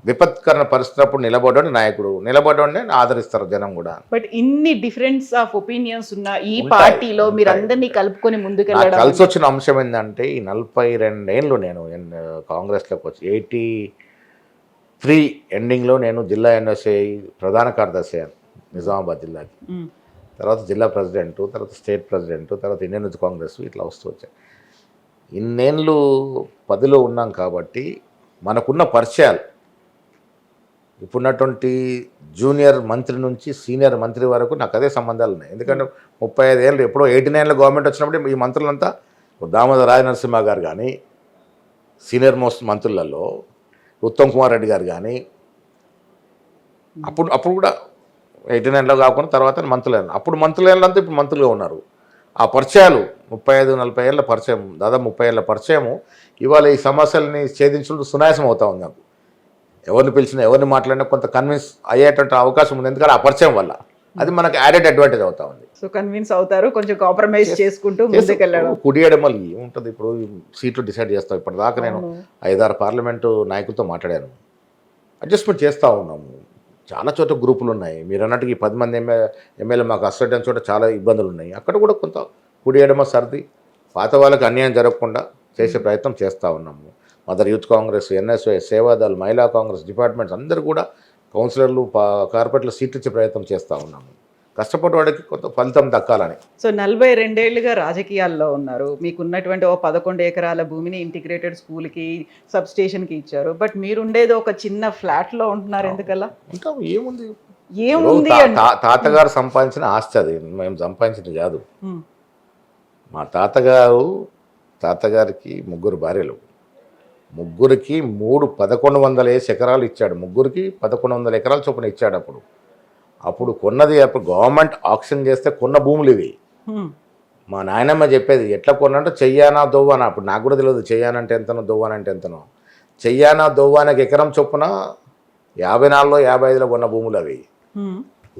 విపత్కరణ పరిస్థితున్నప్పుడు నిలబడ్డాడు నాయకుడు, నిలబడ్డాడే ఆదరిస్తారు జనం కూడా. బట్ ఇన్ని డిఫరెన్స్ ఆఫ్ ఒపీనియన్స్ ఉన్న ఈ పార్టీలో మీరు అందరినీ కలుపుకొని ముందుకెళ్ళడం కలిసి వచ్చిన అంశం ఏంటంటే, ఈ 42 ఏళ్ళు నేను కాంగ్రెస్లోకి వచ్చి 83 ఎండింగ్లో నేను జిల్లా ఎన్ఎస్ఏ ప్రధాన కార్యదర్శి నిజామాబాద్ జిల్లాకి, తర్వాత జిల్లా ప్రెసిడెంట్, తర్వాత స్టేట్ ప్రెసిడెంట్, తర్వాత ఇండియన్ యూత్ కాంగ్రెస్, ఇట్లా వస్తూ వచ్చాయి. ఇన్నేళ్ళు పదిలో ఉన్నాం కాబట్టి మనకున్న పరిచయాలు, ఇప్పుడున్నటువంటి జూనియర్ మంత్రి నుంచి సీనియర్ మంత్రి వరకు నాకు అదే సంబంధాలు ఉన్నాయి. ఎందుకంటే 35 ఏళ్ళు, ఎప్పుడో 89లో గవర్నమెంట్ వచ్చినప్పుడు ఈ మంత్రులంతా దామోదర రాజనరసింహ గారు కానీ, సీనియర్ మోస్ట్ మంత్రులలో ఉత్తమ్ కుమార్ రెడ్డి గారు కానీ, అప్పుడు కూడా 89లో కాకుండా తర్వాత మంత్రులు, అప్పుడు మంత్రులంతా ఇప్పుడు మంత్రులుగా ఉన్నారు. ఆ పరిచయాలు 35-40 ఏళ్ళ పరిచయం, దాదాపు 30 ఏళ్ళ పరిచయము ఇవాళ ఈ సమస్యలని ఛేదించడం సునాయాసం అవుతా ఉంది నాకు. ఎవరిని పిలిచినా ఎవరిని మాట్లాడినా కొంత కన్విన్స్ అయ్యేటట్టు అవకాశం ఉంది, ఎందుకంటే ఆ పరిచయం వల్ల. అది మనకు యాడెడ్ అడ్వాంటేజ్ అవుతా ఉంది. సో కన్విన్స్ అవుతారు, కొంచెం కాంప్రమైజ్ చేసుకుంటూ ముందుకెళ్ళడం. కుడియడమలు ఏముంటుంది ఇప్పుడు సీట్లు డిసైడ్ చేస్తాం. ఇప్పటిదాకా నేను 5-6 పార్లమెంటు నాయకులతో మాట్లాడాను, అడ్జస్ట్మెంట్ చేస్తూ ఉన్నాము. చాలా చోట్ల గ్రూపులు ఉన్నాయి. మీరు అన్నట్టుగా ఈ 10 మంది ఎమ్మెల్యే మాకు అసలు చోట చాలా ఇబ్బందులు ఉన్నాయి. అక్కడ కూడా కొంత కుడియడమ సర్ది పాత వాళ్ళకి అన్యాయం జరగకుండా చేసే ప్రయత్నం చేస్తూ ఉన్నాము. మదర్ యూత్ కాంగ్రెస్, ఎన్ఎస్వై, సేవాదళ్, మహిళా కాంగ్రెస్ డిపార్ట్మెంట్స్ అందరూ కూడా కౌన్సిలర్లు, కార్పొరేట్లో సీట్లు ఇచ్చే ప్రయత్నం చేస్తూ ఉన్నాము. కష్టపడే వాడికి కొంత ఫలితం దక్కాలని. సో 42 ఏళ్ళుగా రాజకీయాల్లో ఉన్నారు. మీకు ఉన్నటువంటి 11 ఎకరాల భూమిని ఇంటిగ్రేటెడ్ స్కూల్కి, సబ్ స్టేషన్కి ఇచ్చారు. బట్ మీరు ఉండేది ఒక చిన్న ఫ్లాట్లో ఉంటున్నారు. ఎందుకలా? ఉంటాం, ఏముంది తాతగారు సంపాదించిన ఆస్తి అది, మేము సంపాదించింది కాదు. మా తాతగారికి 3 భార్యలు, ముగ్గురికి 1100 ఎకరాలు ఇచ్చాడు. ముగ్గురికి 1100 ఎకరాల చొప్పున ఇచ్చాడు. అప్పుడు కొన్నది, అప్పుడు గవర్నమెంట్ ఆక్షన్ చేస్తే కొన్న భూములు ఇవి. మా నాయనమ్మ చెప్పేది ఎట్లా కొన్నంటే చెయ్యానా దొవ్వానా, అప్పుడు నాకు కూడా తెలియదు చెయ్యానంటే ఎంతనో దొవ్వానంటే ఎంతనో. చెయ్యానా దొవ్వానకి ఎకరం చొప్పున 54లో 55లో కొన్న భూములు అవి.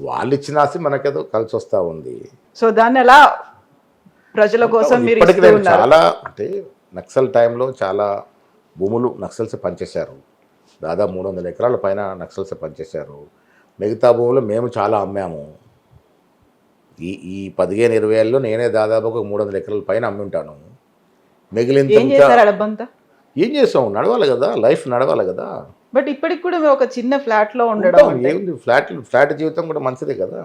వాళ్ళు ఇచ్చిన ఆస్తి మనకేదో కలిసి వస్తూ ఉంది. సో దాన్ని ఎలా ప్రజల కోసం మీరు చాలా అంటే నక్సల్ టైంలో చాలా భూములు నక్సల్స్ పనిచేశారు. దాదాపు 300 ఎకరాల పైన నక్సల్స్ పనిచేశారు. మిగతా భూములు మేము చాలా అమ్మాము. ఈ 15-20 ఏళ్ళలో నేనే దాదాపు ఒక 300 ఎకరాల పైన అమ్మి ఉంటాను. మిగిలిన ఏం చేసాం, నడవాలి కదా, లైఫ్ నడవాలి కదా. బట్ ఇప్పటికి కూడా ఒక చిన్న ఫ్లాట్ లో ఉండడం ఏముంది, ఫ్లాట్ జీవితం కూడా మంచిదే కదా.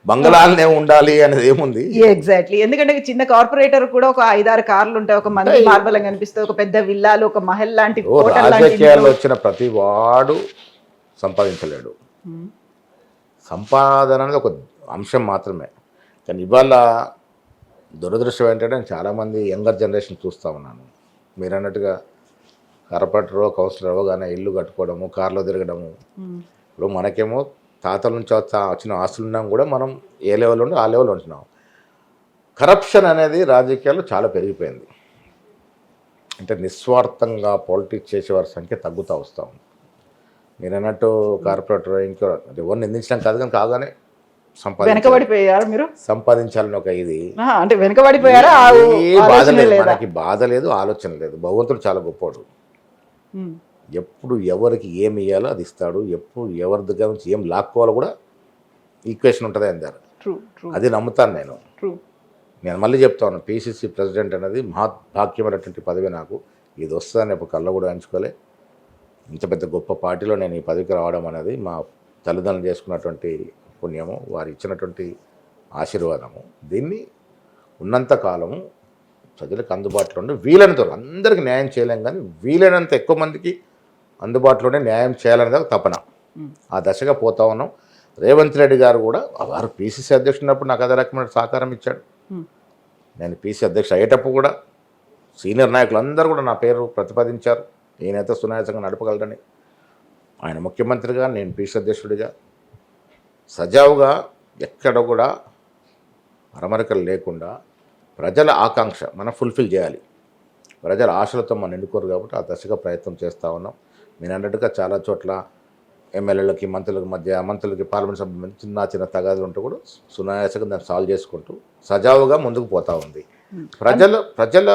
బంగళాలనే ఉండాలి అనేది ఏముంది. ఎగ్జాక్ట్లీ, ఎందుకంటే చిన్న కార్పొరేటర్ కూడా ఒక 5-6 కార్లు ఉంటాయి, ఒక మంది మార్బలం కనిపిస్తే, ఒక పెద్ద విల్లాలు, ఒక మహల్ లాంటి. రాజకీయాల్లో వచ్చిన ప్రతి వాడు సంపాదించలేడు. సంపాదన అనేది ఒక అంశం మాత్రమే. కానీ ఇవాళ దురదృష్టం ఏంటంటే నేను చాలామంది యంగర్ జనరేషన్ చూస్తూ ఉన్నాను. మీరు అన్నట్టుగా కార్పొరేటరో కౌన్సిలర్ అవ్వగానే ఇల్లు కట్టుకోవడము, కార్లో తిరగడము. ఇప్పుడు మనకేమో తాతల నుంచి వచ్చిన ఆస్తులు ఉన్నాం కూడా మనం ఏ లెవెల్ ఉంటే ఆ లెవెల్ ఉంటున్నాం. కరప్షన్ అనేది రాజకీయాల్లో చాలా పెరిగిపోయింది. అంటే నిస్వార్థంగా పాలిటిక్స్ చేసేవారి సంఖ్య తగ్గుతూ వస్తూ ఉంది. మీరు అన్నట్టు కార్పొరేటర్ ఇంకో ఎవరిని నిందించడం కాదు, కానీ కాగానే వెనకబడిపోయారు మీరు, సంపాదించాలని ఒక ఇది. అంటే వెనకబడిపోయారా? బాధ లేదు, మనకి బాధ లేదు, ఆలోచన లేదు. భగవంతుడు చాలా గొప్పవాడు. ఎప్పుడు ఎవరికి ఏమి ఇవ్వాలో అది ఇస్తాడు. ఎప్పుడు ఎవరి దగ్గర నుంచి ఏం లాక్కోవాలో కూడా ఈక్వేషన్ ఉంటుంది అందరు. అది నమ్ముతాను నేను. మళ్ళీ చెప్తాను, పిసిసి ప్రెసిడెంట్ అనేది మహాభాగ్యమైనటువంటి పదవి. నాకు ఇది వస్తుందని ఎప్పుడు కళ్ళ కూడా అంచుకోలే. ఇంత పెద్ద గొప్ప పార్టీలో నేను ఈ పదవికి రావడం అనేది మా తల్లిదండ్రులు చేసుకున్నటువంటి పుణ్యము, వారు ఇచ్చినటువంటి ఆశీర్వాదము. దీన్ని ఉన్నంత కాలము ప్రజలకు అందుబాటులో ఉండి వీలైనంత అందరికీ న్యాయం చేయలేం, కానీ వీలైనంత ఎక్కువ మందికి అందుబాటులోనే న్యాయం చేయాలనేది తపన. ఆ దశగా పోతా ఉన్నాం. రేవంత్ రెడ్డి గారు కూడా వారు పిసిసి అధ్యక్షుడు నాకు అదే రకమైన సహకారం ఇచ్చాడు. నేను పిసిసి అధ్యక్షుడు అయ్యేటప్పుడు కూడా సీనియర్ నాయకులు అందరూ కూడా నా పేరు ప్రతిపాదించారు, ఈయనైతే సునాయాసంగా నడపగలరని. ఆయన ముఖ్యమంత్రిగా, నేను పిసిసి అధ్యక్షుడిగా సజావుగా ఎక్కడ కూడా అరమరికలు లేకుండా ప్రజల ఆకాంక్ష మనం ఫుల్ఫిల్ చేయాలి. ప్రజల ఆశలతో మనం ఎన్నుకోరు కాబట్టి ఆ దశగా ప్రయత్నం చేస్తూ ఉన్నాం. నేను అన్నట్టుగా చాలా చోట్ల ఎమ్మెల్యేలకి, మంత్రులకి మధ్య, మంత్రులకి పార్లమెంట్ సభ్యుల మధ్య చిన్న తగాదులు ఉంటూ కూడా సునాయాసంగా దాన్ని సాల్వ్ చేసుకుంటూ సజావుగా ముందుకు పోతూ ఉంది. ప్రజల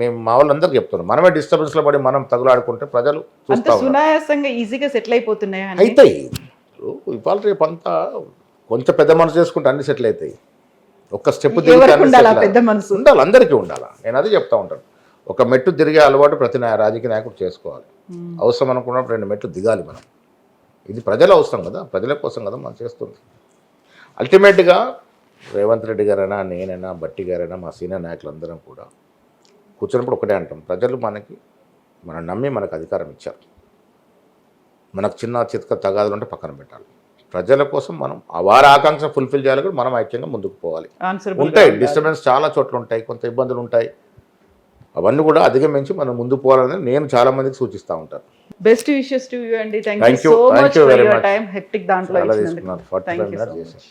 మేము మా వాళ్ళందరికీ చెప్తున్నాం, మనమే డిస్టర్బెన్స్లో పడి మనం తగులాడుకుంటే ప్రజలు సునాయాసంగా ఈజీగా సెటిల్ అయిపోతున్నాయి. అవుతాయి. ఇవాళ రేపు అంతా కొంచెం పెద్ద మనసు చేసుకుంటే అన్ని సెటిల్ అవుతాయి. ఒక్క స్టెప్ పెద్ద మనసు ఉండాలి, అందరికీ ఉండాలి. నేను అదే చెప్తా ఉంటాను, ఒక మెట్టు తిరిగే అలవాటు ప్రతి రాజకీయ నాయకుడు చేసుకోవాలి. అవసరం అనుకున్నప్పుడు 2 మెట్లు దిగాలి మనం. ఇది ప్రజల అవసరం కదా, ప్రజల కోసం కదా మనం చేస్తుంది. అల్టిమేట్గా రేవంత్ రెడ్డి గారైనా, నేనైనా, బట్టి గారైనా, మా సీనియర్ నాయకులందరం కూడా కూర్చున్నప్పుడు ఒకటే అంటాం, ప్రజలు మనం నమ్మి మనకు అధికారం ఇచ్చారు. మనకు చిన్న చితక తగాదులు ఉంటే పక్కన పెట్టాలి. ప్రజల కోసం మనం వారి ఆకాంక్ష ఫుల్ఫిల్ చేయాలి కూడా మనం ఐక్యంగా ముందుకు పోవాలి. ఉంటాయి డిస్టర్బెన్స్, చాలా చోట్ల ఉంటాయి, కొంత ఇబ్బందులు ఉంటాయి. అవన్నీ కూడా అధిగమించి మనం ముందుకు పోవాలని నేను చాలా మందికి సూచిస్తూ ఉంటాను. బెస్ట్ విషెస్ టు యు అండి. Thank you so much for your time. Hectic దాంట్లో తీసుకున్నారు 45 minutes చేశారు.